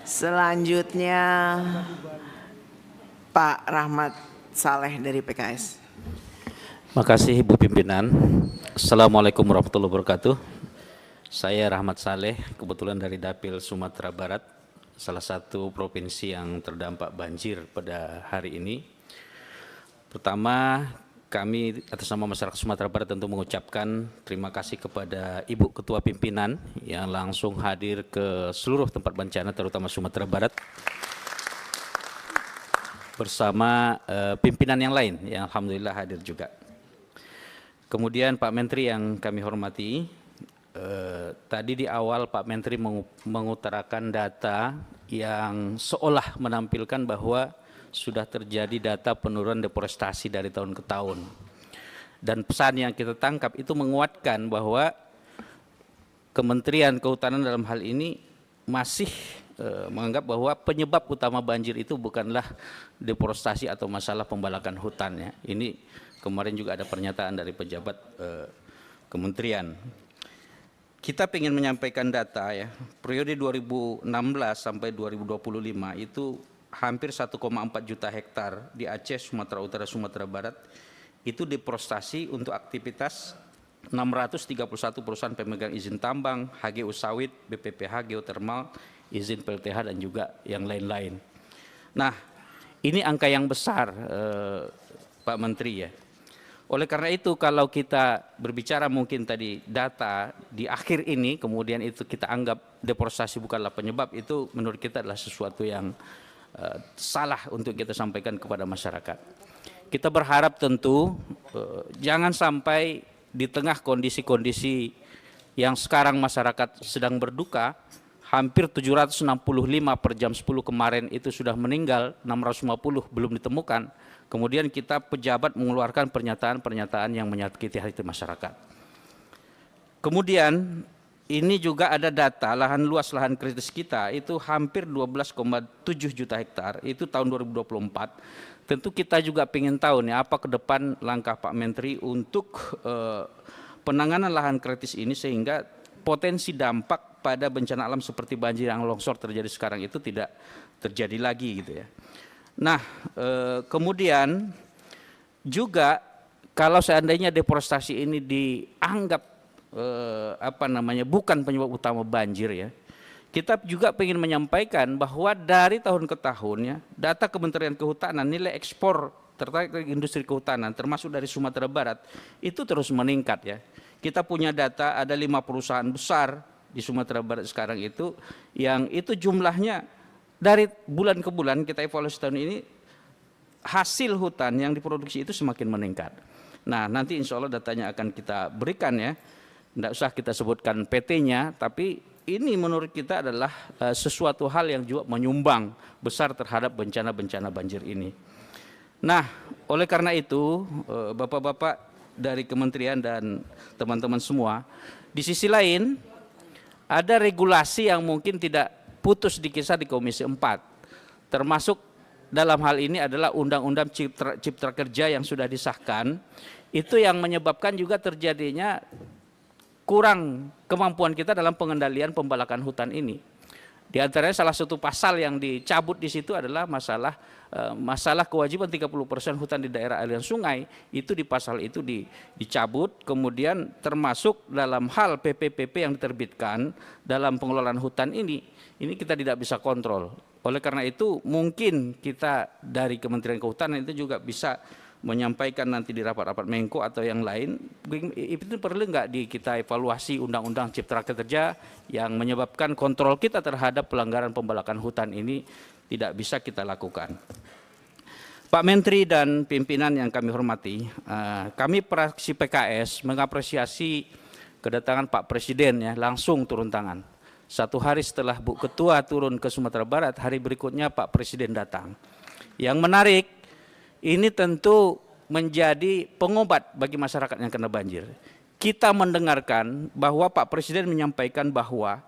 Selanjutnya Pak Rahmat Saleh dari PKS. Makasih Ibu Pimpinan. Assalamualaikum warahmatullahi wabarakatuh. Saya Rahmat Saleh, kebetulan dari Dapil Sumatera Barat, salah satu provinsi yang terdampak banjir pada hari ini. Pertama, kami atas nama masyarakat Sumatera Barat tentu mengucapkan terima kasih kepada Ibu Ketua Pimpinan yang langsung hadir ke seluruh tempat bencana terutama Sumatera Barat bersama pimpinan yang lain yang alhamdulillah hadir juga. Kemudian Pak Menteri yang kami hormati, tadi di awal Pak Menteri mengutarakan data yang seolah menampilkan bahwa sudah terjadi data penurunan deforestasi dari tahun ke tahun. Dan pesan yang kita tangkap itu menguatkan bahwa Kementerian Kehutanan dalam hal ini masih menganggap bahwa penyebab utama banjir itu bukanlah deforestasi atau masalah pembalakan hutannya. Ini kemarin juga ada pernyataan dari pejabat kementerian. Kita ingin menyampaikan data ya, periode 2016 sampai 2025 itu hampir 1,4 juta hektar di Aceh, Sumatera Utara, Sumatera Barat itu deforestasi untuk aktivitas 631 perusahaan pemegang izin tambang, HGU sawit, BPPH, geotermal, izin PLTH dan juga yang lain-lain. Nah, ini angka yang besar Pak Menteri ya. Oleh karena itu kalau kita berbicara mungkin tadi data di akhir ini kemudian itu kita anggap deforestasi bukanlah penyebab, itu menurut kita adalah sesuatu yang salah untuk kita sampaikan kepada masyarakat. Kita berharap tentu jangan sampai di tengah kondisi-kondisi yang sekarang masyarakat sedang berduka, hampir 765 per jam 10 kemarin itu sudah meninggal, 650 belum ditemukan. Kemudian kita pejabat mengeluarkan pernyataan-pernyataan yang menyakiti hati masyarakat. Kemudian ini juga ada data lahan luas lahan kritis kita itu hampir 12,7 juta hektar, itu tahun 2024. Tentu kita juga ingin tahu nih apa ke depan langkah Pak Menteri untuk penanganan lahan kritis ini sehingga potensi dampak pada bencana alam seperti banjir yang longsor terjadi sekarang itu tidak terjadi lagi gitu ya. Nah, kemudian juga kalau seandainya deforestasi ini dianggap bukan penyebab utama banjir ya, kita juga ingin menyampaikan bahwa dari tahun ke tahun ya, data Kementerian Kehutanan nilai ekspor terkait industri kehutanan termasuk dari Sumatera Barat itu terus meningkat ya. Kita punya data ada 5 perusahaan besar di Sumatera Barat sekarang itu yang itu jumlahnya dari bulan ke bulan kita evaluasi tahun ini hasil hutan yang diproduksi itu semakin meningkat. Nah nanti insya Allah datanya akan kita berikan ya, tidak usah kita sebutkan PT-nya, tapi ini menurut kita adalah sesuatu hal yang juga menyumbang besar terhadap bencana-bencana banjir ini. Nah oleh karena itu Bapak-Bapak dari kementerian dan teman-teman semua, di sisi lain ada regulasi yang mungkin tidak putus dikisah di Komisi 4, termasuk dalam hal ini adalah Undang-Undang Cipta Kerja yang sudah disahkan, itu yang menyebabkan juga terjadinya kurang kemampuan kita dalam pengendalian pembalakan hutan ini. Di antaranya salah satu pasal yang dicabut di situ adalah masalah kewajiban 30% hutan di daerah aliran sungai, itu di pasal itu dicabut, kemudian termasuk dalam hal PPPP yang diterbitkan dalam pengelolaan hutan ini kita tidak bisa kontrol. Oleh karena itu mungkin kita dari Kementerian Kehutanan itu juga bisa menyampaikan nanti di rapat-rapat Menko atau yang lain, itu perlu nggak kita evaluasi Undang-Undang Cipta Kerja yang menyebabkan kontrol kita terhadap pelanggaran pembalakan hutan ini tidak bisa kita lakukan. Pak Menteri dan pimpinan yang kami hormati, kami fraksi PKS mengapresiasi kedatangan Pak Presiden ya, langsung turun tangan. 1 hari setelah Bu Ketua turun ke Sumatera Barat, hari berikutnya Pak Presiden datang. Yang menarik, ini tentu menjadi pengobat bagi masyarakat yang kena banjir. Kita mendengarkan bahwa Pak Presiden menyampaikan bahwa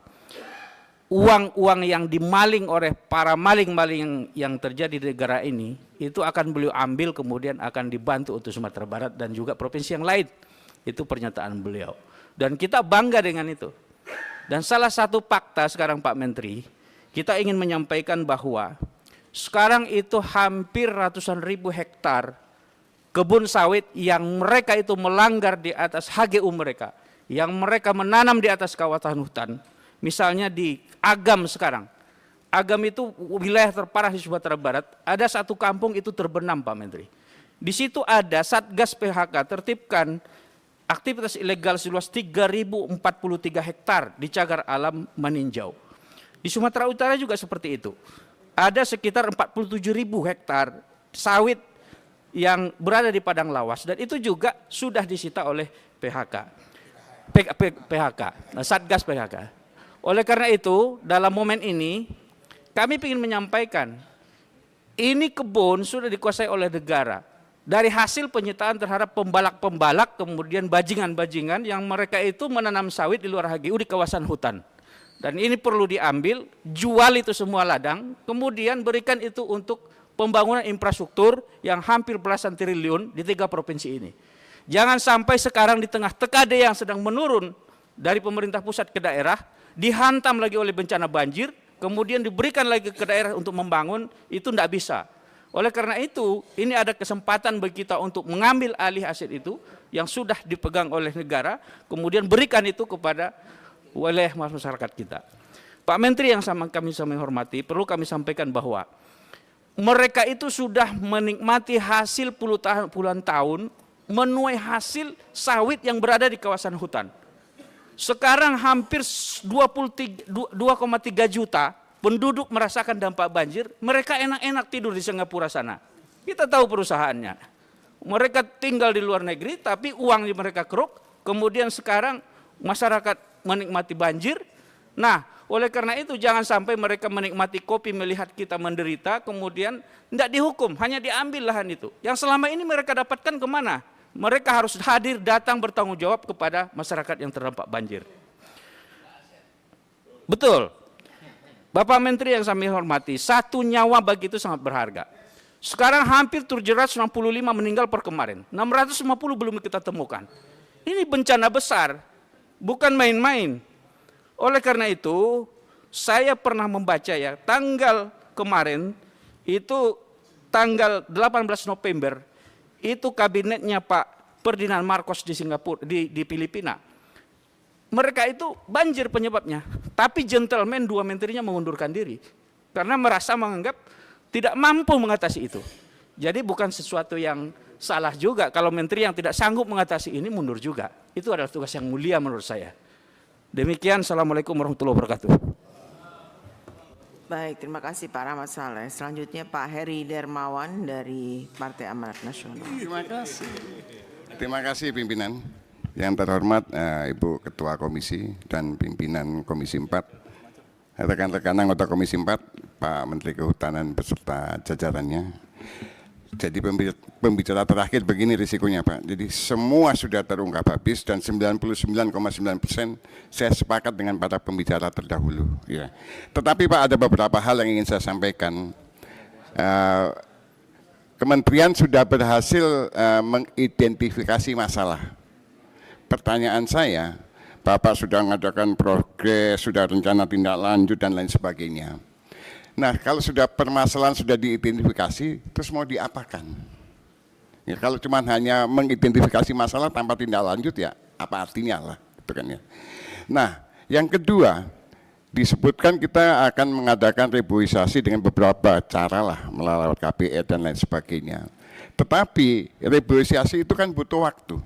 uang-uang yang dimaling oleh para maling-maling yang terjadi di negara ini, itu akan beliau ambil kemudian akan dibantu untuk Sumatera Barat dan juga provinsi yang lain. Itu pernyataan beliau. Dan kita bangga dengan itu. Dan salah satu fakta sekarang Pak Menteri, kita ingin menyampaikan bahwa sekarang itu hampir ratusan ribu hektar kebun sawit yang mereka itu melanggar di atas HGU mereka, yang mereka menanam di atas kawasan hutan. Misalnya di Agam sekarang, Agam itu wilayah terparah di Sumatera Barat, ada satu kampung itu terbenam Pak Menteri. Di situ ada Satgas PHK tertibkan aktivitas ilegal seluas 3.043 hektar di cagar alam meninjau. Di Sumatera Utara juga seperti itu. Ada sekitar 47.000 hektar sawit yang berada di padang lawas dan itu juga sudah disita oleh Satgas PHK. Oleh karena itu, dalam momen ini kami ingin menyampaikan ini kebun sudah dikuasai oleh negara. Dari hasil penyitaan terhadap pembalak-pembalak, kemudian bajingan-bajingan yang mereka itu menanam sawit di luar HGU di kawasan hutan. Dan ini perlu diambil, jual itu semua ladang, kemudian berikan itu untuk pembangunan infrastruktur yang hampir belasan triliun di 3 provinsi ini. Jangan sampai sekarang di tengah TKD yang sedang menurun dari pemerintah pusat ke daerah, dihantam lagi oleh bencana banjir, kemudian diberikan lagi ke daerah untuk membangun, itu tidak bisa. Oleh karena itu, ini ada kesempatan bagi kita untuk mengambil alih aset itu yang sudah dipegang oleh negara, kemudian berikan itu kepada wilayah masyarakat kita. Pak Menteri yang kami hormati, perlu kami sampaikan bahwa mereka itu sudah menikmati hasil puluhan tahun, menuai hasil sawit yang berada di kawasan hutan. Sekarang hampir 2,3 juta penduduk merasakan dampak banjir, mereka enak-enak tidur di Singapura sana. Kita tahu perusahaannya. Mereka tinggal di luar negeri, tapi uang di mereka keruk, kemudian sekarang masyarakat menikmati banjir. Nah, oleh karena itu jangan sampai mereka menikmati kopi melihat kita menderita, kemudian tidak dihukum, hanya diambil lahan itu. Yang selama ini mereka dapatkan kemana? Mereka harus hadir, datang bertanggung jawab kepada masyarakat yang terdampak banjir. Betul. Bapak Menteri yang kami hormati, 1 nyawa bagi itu sangat berharga. Sekarang hampir 765 meninggal per kemarin, 650 belum kita temukan. Ini bencana besar, bukan main-main. Oleh karena itu, saya pernah membaca ya, tanggal kemarin, itu tanggal 18 November, itu kabinetnya Pak Ferdinand Marcos di Singapura, di Filipina. Mereka itu banjir penyebabnya, tapi gentleman 2 menterinya mengundurkan diri karena merasa menganggap tidak mampu mengatasi itu. Jadi bukan sesuatu yang salah juga kalau menteri yang tidak sanggup mengatasi ini mundur juga. Itu adalah tugas yang mulia menurut saya. Demikian, Assalamualaikum warahmatullahi wabarakatuh. Baik, terima kasih Pak Rahmat Saleh. Selanjutnya Pak Heri Dermawan dari Partai Amanat Nasional. Terima kasih pimpinan. Yang terhormat Ibu Ketua Komisi dan pimpinan Komisi 4, rekan-rekan anggota Komisi 4, Pak Menteri Kehutanan beserta jajarannya. Jadi pembicara terakhir begini risikonya Pak. Jadi semua sudah terungkap habis dan 99,9% saya sepakat dengan para pembicara terdahulu. Ya. Tetapi Pak ada beberapa hal yang ingin saya sampaikan. Kementerian sudah berhasil mengidentifikasi masalah. Pertanyaan saya, Bapak sudah mengadakan progres, sudah rencana tindak lanjut dan lain sebagainya. Nah, kalau sudah permasalahan sudah diidentifikasi, terus mau diapakan? Ya, kalau cuma hanya mengidentifikasi masalah tanpa tindak lanjut, ya apa artinya lah, gitu kan ya. Nah, yang kedua, disebutkan kita akan mengadakan reboisasi dengan beberapa cara lah, melalui KPR dan lain sebagainya. Tetapi reboisasi itu kan butuh waktu.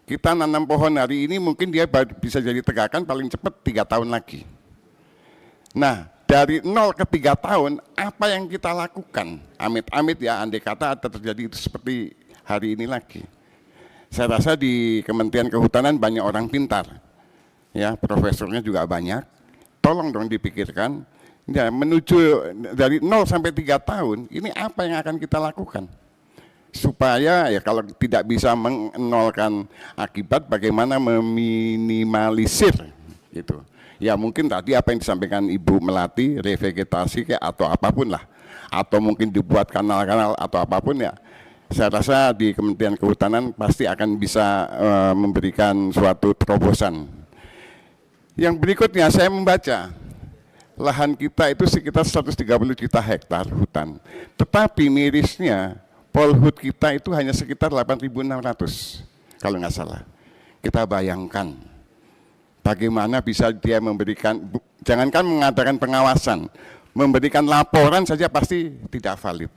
Kita nanam pohon hari ini mungkin dia bisa jadi tegakan paling cepat 3 tahun lagi. Nah, dari 0 ke 3 tahun, apa yang kita lakukan? Amit-amit ya, andai kata ada terjadi itu seperti hari ini lagi. Saya rasa di Kementerian Kehutanan banyak orang pintar. Ya, profesornya juga banyak. Tolong dong dipikirkan, ya, menuju dari 0 sampai 3 tahun, ini apa yang akan kita lakukan? Supaya ya kalau tidak bisa menolkan akibat, bagaimana meminimalisir gitu. Ya mungkin tadi apa yang disampaikan Ibu Melati, revegetasi kayak atau apapun lah, atau mungkin dibuat kanal-kanal atau apapun ya. Saya rasa di Kementerian Kehutanan pasti akan bisa memberikan suatu terobosan. Yang berikutnya saya membaca lahan kita itu sekitar 130 juta hektar hutan, tetapi mirisnya Polhut kita itu hanya sekitar 8.600 kalau nggak salah. Kita bayangkan bagaimana bisa dia memberikan, jangankan mengadakan pengawasan, memberikan laporan saja pasti tidak valid.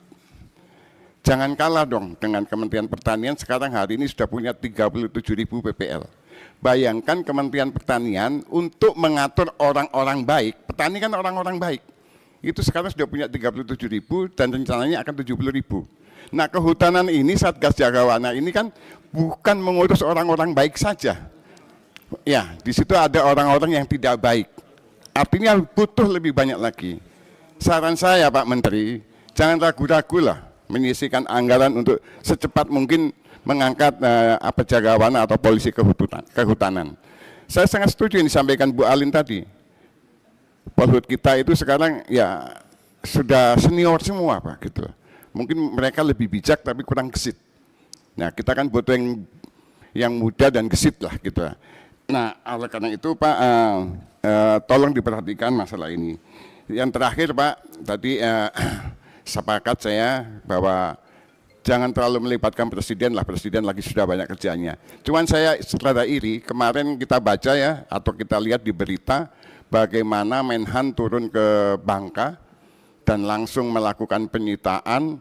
Jangan kalah dong dengan Kementerian Pertanian, sekarang hari ini sudah punya 37.000 PPL. Bayangkan Kementerian Pertanian untuk mengatur orang-orang baik, petani kan orang-orang baik, itu sekarang sudah punya 37.000 dan rencananya akan 70.000. Nah, kehutanan ini, Satgas Jagawana ini kan bukan mengurus orang-orang baik saja. Ya, di situ ada orang-orang yang tidak baik. Artinya butuh lebih banyak lagi. Saran saya Pak Menteri, jangan ragu-ragu lah menyisihkan anggaran untuk secepat mungkin mengangkat Jagawana atau polisi kehutanan. Saya sangat setuju yang disampaikan Bu Alin tadi. Polhut kita itu sekarang ya sudah senior semua Pak gitu. Mungkin mereka lebih bijak tapi kurang gesit. Nah kita kan butuh yang muda dan gesit lah gitu. Nah oleh karena itu Pak tolong diperhatikan masalah ini. Yang terakhir Pak, tadi sepakat saya bahwa jangan terlalu melibatkan presiden lah, presiden lagi sudah banyak kerjanya. Cuman saya rada iri, kemarin kita baca ya atau kita lihat di berita bagaimana Menhan turun ke Bangka dan langsung melakukan penyitaan,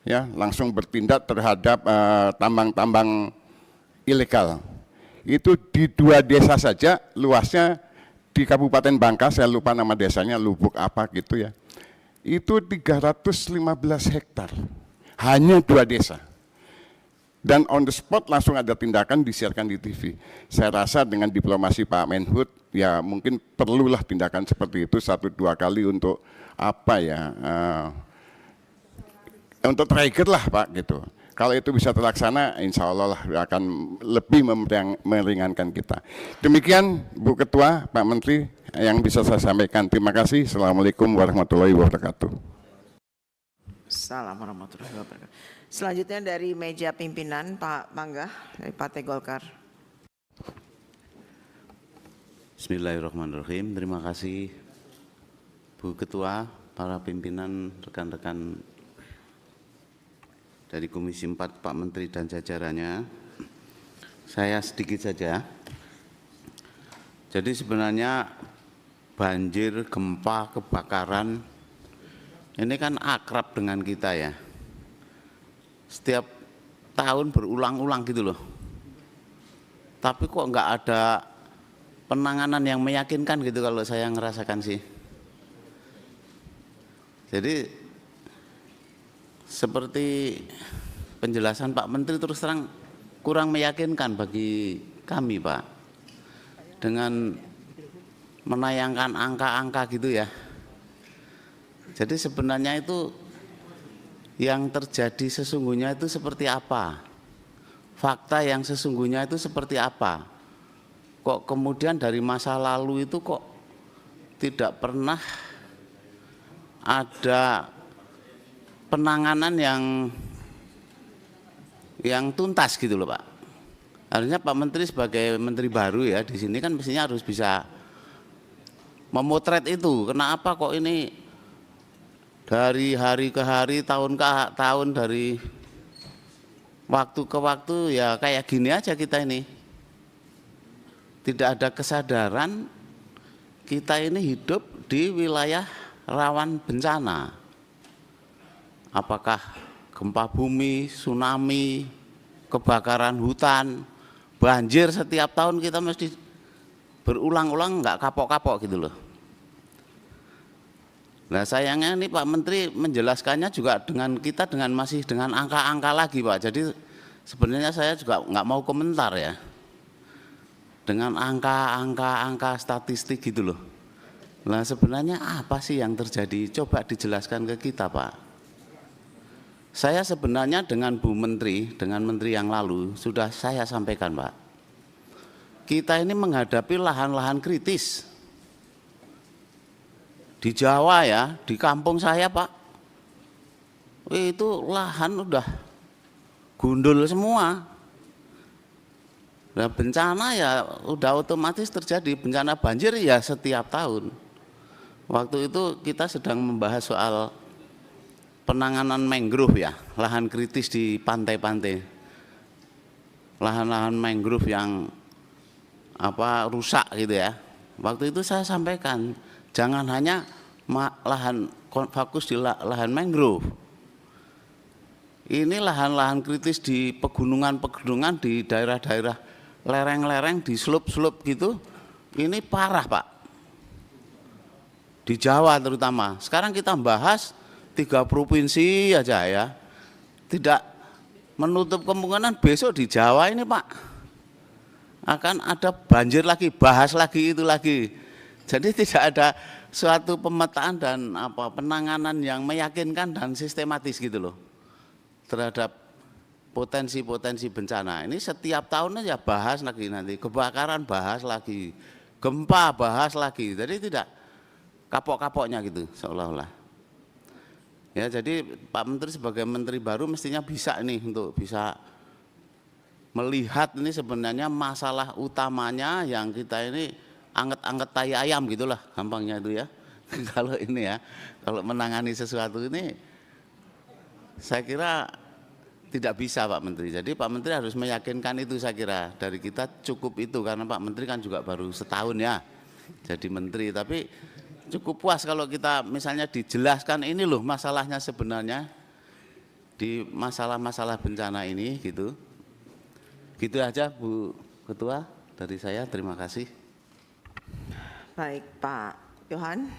ya, langsung bertindak terhadap tambang-tambang ilegal. Itu di 2 desa saja, luasnya di Kabupaten Bangka, saya lupa nama desanya, Lubuk apa gitu ya. Itu 315 hektar, hanya 2 desa. Dan on the spot langsung ada tindakan disiarkan di TV. Saya rasa dengan diplomasi Pak Menhut, ya mungkin perlulah tindakan seperti itu 1-2 kali untuk apa ya, untuk trigger lah Pak gitu. Kalau itu bisa terlaksana, insya Allah lah akan lebih meringankan kita. Demikian Bu Ketua, Pak Menteri yang bisa saya sampaikan. Terima kasih. Assalamualaikum warahmatullahi wabarakatuh. Assalamualaikum warahmatullahi wabarakatuh. Selanjutnya dari meja pimpinan Pak Mangga dari Partai Golkar. Bismillahirrahmanirrahim. Terima kasih Bu Ketua, para pimpinan, rekan-rekan dari Komisi 4, Pak Menteri dan jajarannya. Saya sedikit saja. Jadi sebenarnya banjir, gempa, kebakaran ini kan akrab dengan kita ya. Setiap tahun berulang-ulang gitu loh. Tapi kok nggak ada penanganan yang meyakinkan gitu kalau saya ngerasakan sih. Jadi seperti penjelasan Pak Menteri terus terang kurang meyakinkan bagi kami Pak. Dengan menayangkan angka-angka gitu ya. Jadi sebenarnya itu yang terjadi sesungguhnya itu seperti apa? Fakta yang sesungguhnya itu seperti apa? Kok kemudian dari masa lalu itu kok tidak pernah ada penanganan yang tuntas gitu loh Pak. Harusnya Pak Menteri sebagai Menteri baru ya di sini kan mestinya harus bisa memotret itu. Kenapa kok ini dari hari ke hari, tahun ke tahun, dari waktu ke waktu ya kayak gini aja kita ini. Tidak ada kesadaran kita ini hidup di wilayah rawan bencana. Apakah gempa bumi, tsunami, kebakaran hutan, banjir setiap tahun kita mesti berulang-ulang nggak kapok-kapok gitu loh. Nah sayangnya ini Pak Menteri menjelaskannya juga dengan masih dengan angka-angka lagi Pak. Jadi sebenarnya saya juga nggak mau komentar ya. Dengan angka statistik gitu loh. Nah sebenarnya apa sih yang terjadi? Coba dijelaskan ke kita Pak. Saya sebenarnya dengan Bu Menteri, dengan Menteri yang lalu sudah saya sampaikan Pak. Kita ini menghadapi lahan-lahan kritis. Di Jawa ya, di kampung saya Pak, itu lahan udah gundul semua. Nah bencana ya udah otomatis terjadi, bencana banjir ya setiap tahun. Waktu itu kita sedang membahas soal penanganan mangrove ya, lahan kritis di pantai-pantai. Lahan-lahan mangrove yang rusak gitu ya. Waktu itu saya sampaikan, jangan hanya fokus di lahan mangrove. Ini lahan-lahan kritis di pegunungan-pegunungan, di daerah-daerah lereng-lereng, di slope-slope gitu. Ini parah Pak. Di Jawa terutama. Sekarang kita bahas 3 provinsi aja ya. Tidak menutup kemungkinan besok di Jawa ini Pak akan ada banjir lagi, bahas lagi itu lagi. Jadi tidak ada suatu pemetaan dan penanganan yang meyakinkan dan sistematis gitu loh terhadap potensi-potensi bencana. Ini setiap tahun aja bahas lagi, nanti kebakaran bahas lagi, gempa bahas lagi. Jadi tidak kapok-kapoknya gitu seolah-olah. Ya, jadi Pak Menteri sebagai menteri baru mestinya bisa nih untuk bisa melihat ini sebenarnya masalah utamanya yang kita ini anget-anget tai ayam gitulah gampangnya itu ya. Kalau ini ya, kalau menangani sesuatu ini saya kira tidak bisa Pak Menteri. Jadi Pak Menteri harus meyakinkan itu, saya kira dari kita cukup itu, karena Pak Menteri kan juga baru setahun ya jadi menteri, tapi cukup puas kalau kita misalnya dijelaskan ini loh masalahnya sebenarnya di masalah-masalah bencana ini gitu. Gitu aja Bu Ketua dari saya, terima kasih. Baik, Pak Johan.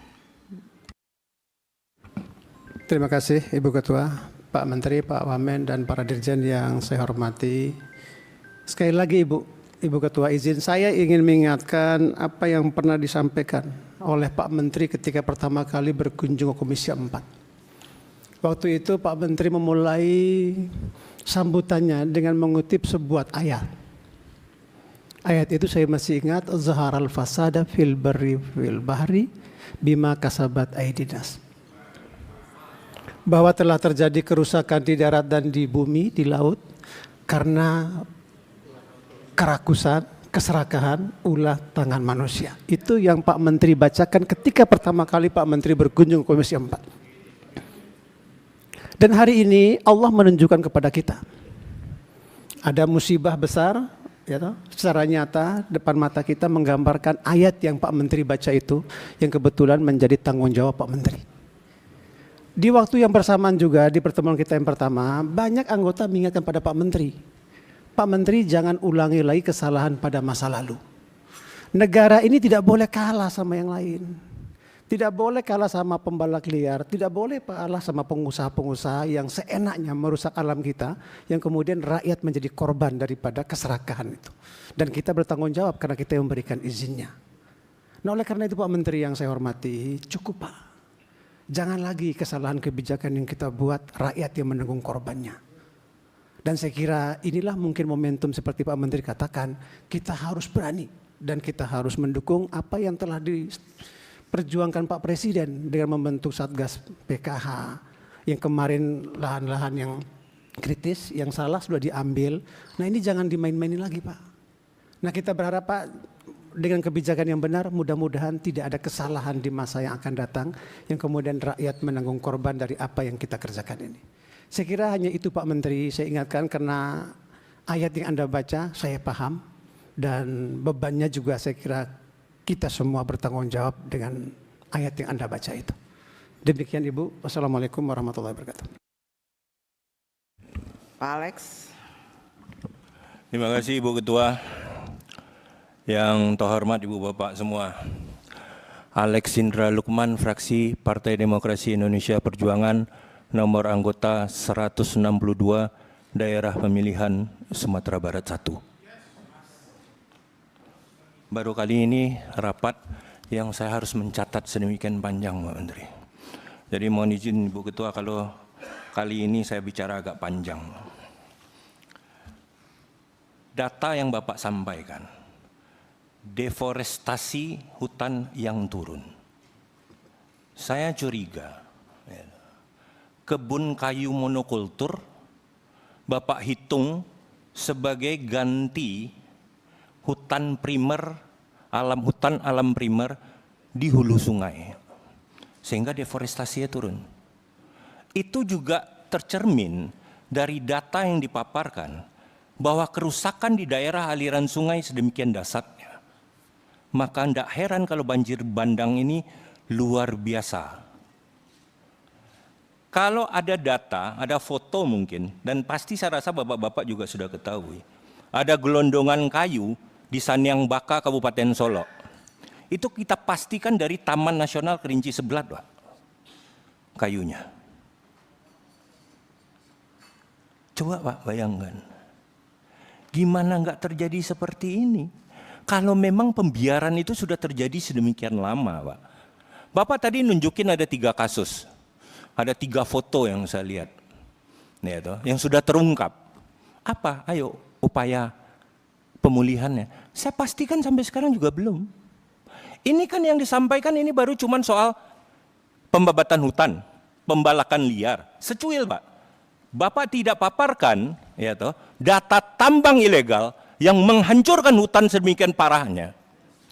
Terima kasih Ibu Ketua, Pak Menteri, Pak Wamen, dan para dirjen yang saya hormati. Sekali lagi Ibu Ketua, izin saya ingin mengingatkan apa yang pernah disampaikan oleh Pak Menteri ketika pertama kali berkunjung ke Komisi 4. Waktu itu Pak Menteri memulai sambutannya dengan mengutip sebuah ayat. Ayat itu saya masih ingat, zaharal fasada fil barri fil bahri bima kasabat aidinas. Bahwa telah terjadi kerusakan di darat dan di bumi, di laut, karena kerakusan, keserakahan, ulah tangan manusia. Itu yang Pak Menteri bacakan ketika pertama kali Pak Menteri berkunjung ke Komisi 4. Dan hari ini Allah menunjukkan kepada kita ada musibah besar, ya toh, secara nyata depan mata kita menggambarkan ayat yang Pak Menteri baca itu yang kebetulan menjadi tanggung jawab Pak Menteri. Di waktu yang bersamaan juga di pertemuan kita yang pertama, banyak anggota mengingatkan pada Pak Menteri, Pak Menteri jangan ulangi lagi kesalahan pada masa lalu. Negara ini tidak boleh kalah sama yang lain. Tidak boleh kalah sama pembalak liar, tidak boleh kalah sama pengusaha-pengusaha yang seenaknya merusak alam kita, yang kemudian rakyat menjadi korban daripada keserakahan itu. Dan kita bertanggung jawab karena kita yang memberikan izinnya. Nah oleh karena itu Pak Menteri yang saya hormati, cukup Pak. Jangan lagi kesalahan kebijakan yang kita buat rakyat yang menanggung korbannya. Dan saya kira inilah mungkin momentum seperti Pak Menteri katakan, kita harus berani dan kita harus mendukung apa yang telah diperjuangkan Pak Presiden dengan membentuk Satgas PKH yang kemarin lahan-lahan yang kritis, yang salah sudah diambil. Nah ini jangan dimain-mainin lagi Pak. Nah kita berharap Pak dengan kebijakan yang benar mudah-mudahan tidak ada kesalahan di masa yang akan datang yang kemudian rakyat menanggung korban dari apa yang kita kerjakan ini. Saya kira hanya itu Pak Menteri, saya ingatkan karena ayat yang Anda baca saya paham dan bebannya juga saya kira kita semua bertanggung jawab dengan ayat yang Anda baca itu. Demikian Ibu, wassalamualaikum warahmatullahi wabarakatuh. Pak Alex. Terima kasih Ibu Ketua. Yang terhormat Ibu Bapak semua. Alex Indra Lukman, fraksi Partai Demokrasi Indonesia Perjuangan, nomor anggota 162, daerah pemilihan Sumatera Barat 1. Baru kali ini rapat yang saya harus mencatat sedemikian panjang Pak Menteri. Jadi mohon izin Ibu Ketua kalau kali ini saya bicara agak panjang. Data yang Bapak sampaikan, deforestasi hutan yang turun. Saya curiga, kebun kayu monokultur Bapak hitung sebagai ganti hutan primer, hutan alam primer di hulu sungai. Sehingga deforestasinya turun. Itu juga tercermin dari data yang dipaparkan bahwa kerusakan di daerah aliran sungai sedemikian dahsyatnya. Maka tidak heran kalau banjir bandang ini luar biasa. Kalau ada data, ada foto mungkin, dan pasti saya rasa bapak-bapak juga sudah ketahui. Ada gelondongan kayu di Sanyang Baka, Kabupaten Solo. Itu kita pastikan dari Taman Nasional Kerinci Seblat, Pak. Kayunya. Coba Pak bayangkan. Gimana nggak terjadi seperti ini? Kalau memang pembiaran itu sudah terjadi sedemikian lama, Pak. Bapak tadi nunjukin ada 3 kasus. Ada 3 foto yang saya lihat. Nih, yang sudah terungkap. Apa? Ayo, upaya pemulihannya. Saya pastikan sampai sekarang juga belum. Ini kan yang disampaikan ini baru cuman soal pembabatan hutan, pembalakan liar, secuil Pak. Bapak tidak paparkan ya toh, data tambang ilegal yang menghancurkan hutan sedemikian parahnya.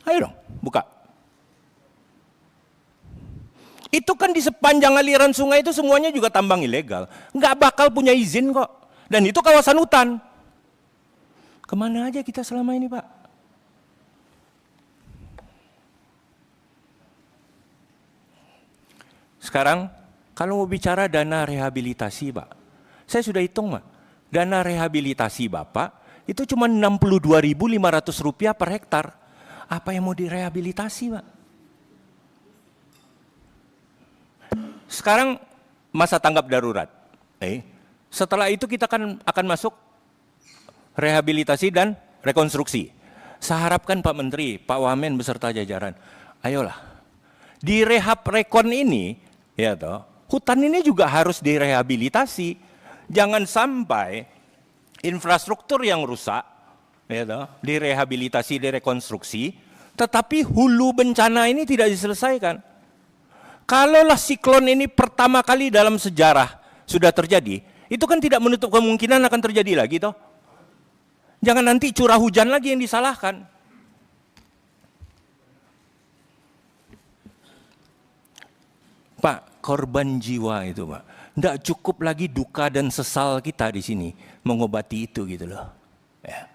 Ayo dong, buka. Itu kan di sepanjang aliran sungai itu semuanya juga tambang ilegal. Nggak bakal punya izin kok. Dan itu kawasan hutan. Kemana aja kita selama ini Pak? Sekarang kalau mau bicara dana rehabilitasi Pak, saya sudah hitung Pak, dana rehabilitasi Bapak itu cuma Rp62.500 per hektar. Apa yang mau direhabilitasi Pak? Sekarang masa tanggap darurat. Setelah itu kita akan masuk rehabilitasi dan rekonstruksi. Saya harapkan Pak Menteri, Pak Wamen beserta jajaran, ayolah di rehab rekon ini, ya toh, hutan ini juga harus direhabilitasi. Jangan sampai infrastruktur yang rusak, ya toh, direhabilitasi, direkonstruksi, tetapi hulu bencana ini tidak diselesaikan. Kalaulah siklon ini pertama kali dalam sejarah sudah terjadi, itu kan tidak menutup kemungkinan akan terjadi lagi toh. Jangan nanti curah hujan lagi yang disalahkan. Pak, korban jiwa itu Pak, tidak cukup lagi duka dan sesal kita di sini mengobati itu gitu loh. Ya.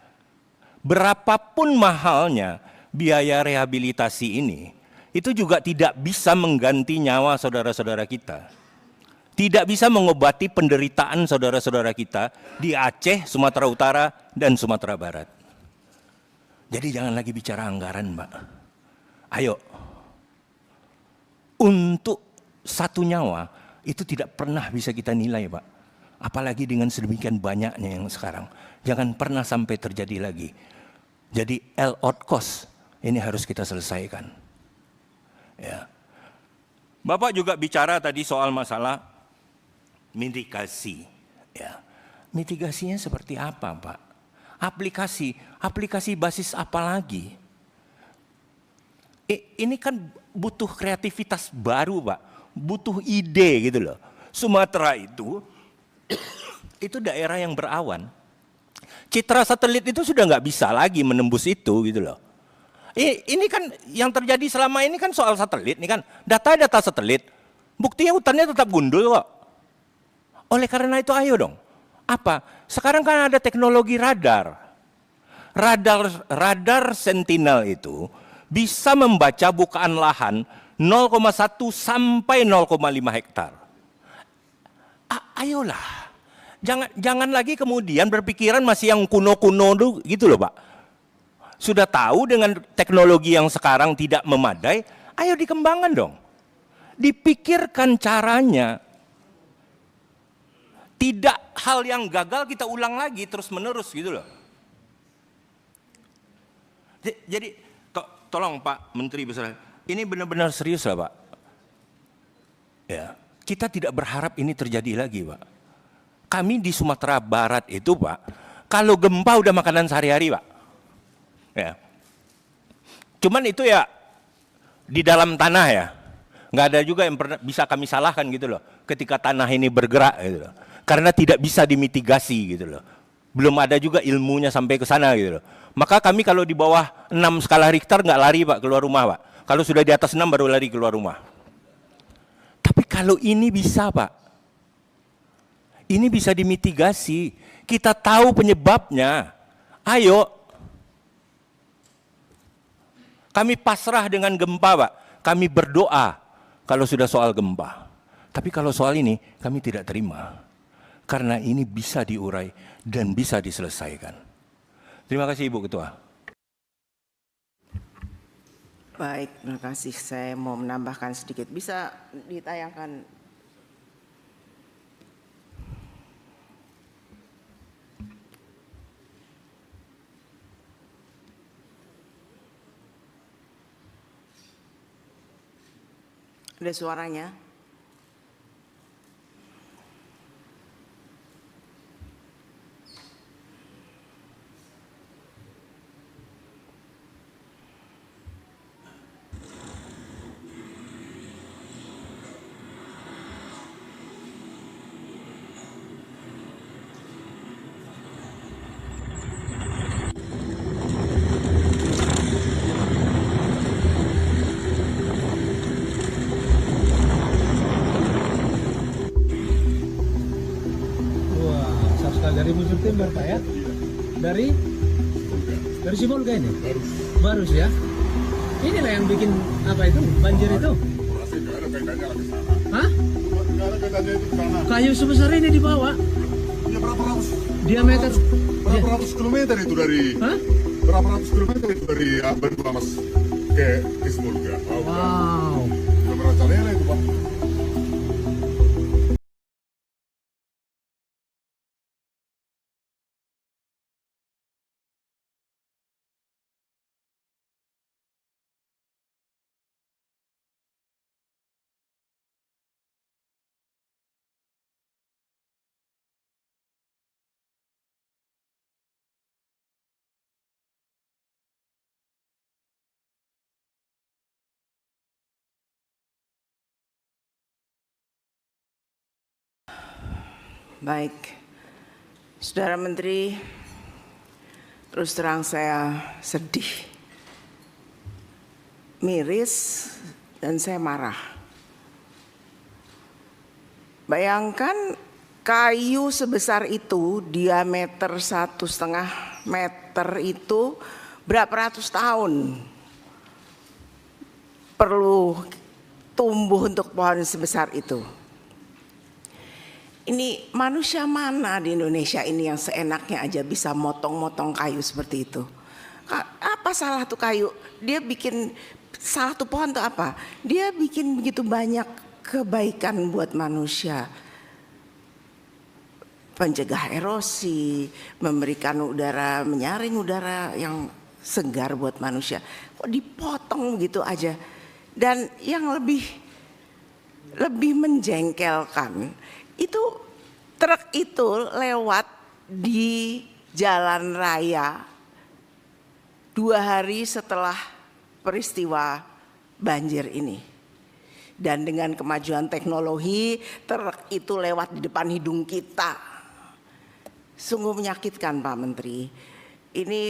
Berapapun mahalnya biaya rehabilitasi ini, itu juga tidak bisa mengganti nyawa saudara-saudara kita. Tidak bisa mengobati penderitaan saudara-saudara kita di Aceh, Sumatera Utara, dan Sumatera Barat. Jadi jangan lagi bicara anggaran Pak. Ayo, untuk satu nyawa itu tidak pernah bisa kita nilai Pak. Apalagi dengan sedemikian banyaknya yang sekarang. Jangan pernah sampai terjadi lagi. Jadi all-out cost ini harus kita selesaikan. Ya. Bapak juga bicara tadi soal masalah mitigasi. Ya. Mitigasinya seperti apa Pak? Aplikasi basis apa lagi? Ini kan butuh kreativitas baru Pak. Butuh ide gitu loh. Sumatera itu daerah yang berawan. Citra satelit itu sudah nggak bisa lagi menembus itu gitu loh. Ini kan yang terjadi selama ini kan soal satelit nih kan, data-data satelit. Buktinya hutannya tetap gundul kok. Oleh karena itu ayo dong. Apa? Sekarang kan ada teknologi radar. Radar Sentinel itu bisa membaca bukaan lahan 0,1 sampai 0,5 hektar. Ayolah, jangan lagi kemudian berpikiran masih yang kuno-kuno gitu loh Pak. Sudah tahu dengan teknologi yang sekarang tidak memadai, ayo dikembangkan dong. Dipikirkan caranya. Tidak hal yang gagal kita ulang lagi terus menerus gitu loh. Jadi tolong Pak Menteri Besar, ini benar-benar serius lah Pak. Ya, kita tidak berharap ini terjadi lagi Pak. Kami di Sumatera Barat itu Pak, kalau gempa udah makanan sehari-hari Pak. Ya. Cuman itu ya di dalam tanah ya. Nggak ada juga yang pernah bisa kami salahkan gitu loh. Ketika tanah ini bergerak gitu loh. Karena tidak bisa dimitigasi gitu loh. Belum ada juga ilmunya sampai ke sana gitu loh. Maka kami kalau di bawah 6 skala Richter nggak lari Pak keluar rumah Pak. Kalau sudah di atas 6 baru lari keluar rumah. Tapi kalau ini bisa Pak. Ini bisa dimitigasi. Kita tahu penyebabnya. Ayo. Kami pasrah dengan gempa Pak. Kami berdoa kalau sudah soal gempa. Tapi kalau soal ini kami tidak terima. Karena ini bisa diurai dan bisa diselesaikan. Terima kasih Ibu Ketua. Baik, terima kasih. Saya mau menambahkan sedikit. Bisa ditayangkan. Ada suaranya? dengar Pak ya? Dari Sibolga ini? Barus ya? Inilah yang bikin apa itu? Banjir itu? Hah? Kayu sebesar ini dibawa? Ya berapa ratus? Diameter? Berapa ratus kilometer itu dari? Hah? Berapa ratus kilometer itu dari Banyumas ke Sibolga? Wow. Udah merancangnya itu Pak. Baik, Saudara Menteri, terus terang saya sedih, miris, dan saya marah. Bayangkan kayu sebesar itu, diameter 1,5 meter itu berapa ratus tahun perlu tumbuh untuk pohon sebesar itu. Ini manusia mana di Indonesia ini yang seenaknya aja bisa motong-motong kayu seperti itu? Apa salah tuh kayu? Dia bikin salah tuh pohon tuh apa? Dia bikin begitu banyak kebaikan buat manusia. Pencegah erosi, memberikan udara, menyaring udara yang segar buat manusia. Kok dipotong gitu aja? Dan yang lebih menjengkelkan, itu truk itu lewat di jalan raya 2 hari setelah peristiwa banjir ini. Dan dengan kemajuan teknologi, truk itu lewat di depan hidung kita. Sungguh menyakitkan Pak Menteri. Ini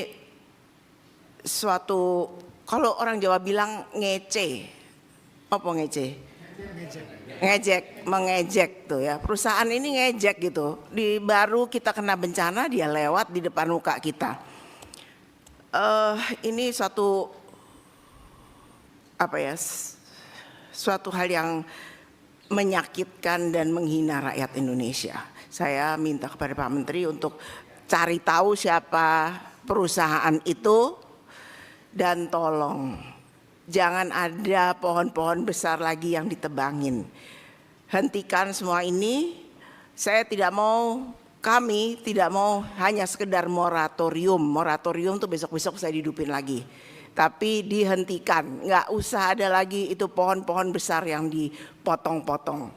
suatu, kalau orang Jawa bilang ngece. Apa ngece? Ngejek, mengejek tuh ya. Perusahaan ini ngejek gitu. Baru kita kena bencana dia lewat di depan muka kita. Ini suatu suatu hal yang menyakitkan dan menghina rakyat Indonesia. Saya minta kepada Pak Menteri untuk cari tahu siapa perusahaan itu dan tolong jangan ada pohon-pohon besar lagi yang ditebangin. Hentikan semua ini. Saya tidak mau, kami tidak mau hanya sekedar moratorium. Moratorium tuh besok-besok saya hidupin lagi. Tapi dihentikan, nggak usah ada lagi itu pohon-pohon besar yang dipotong-potong.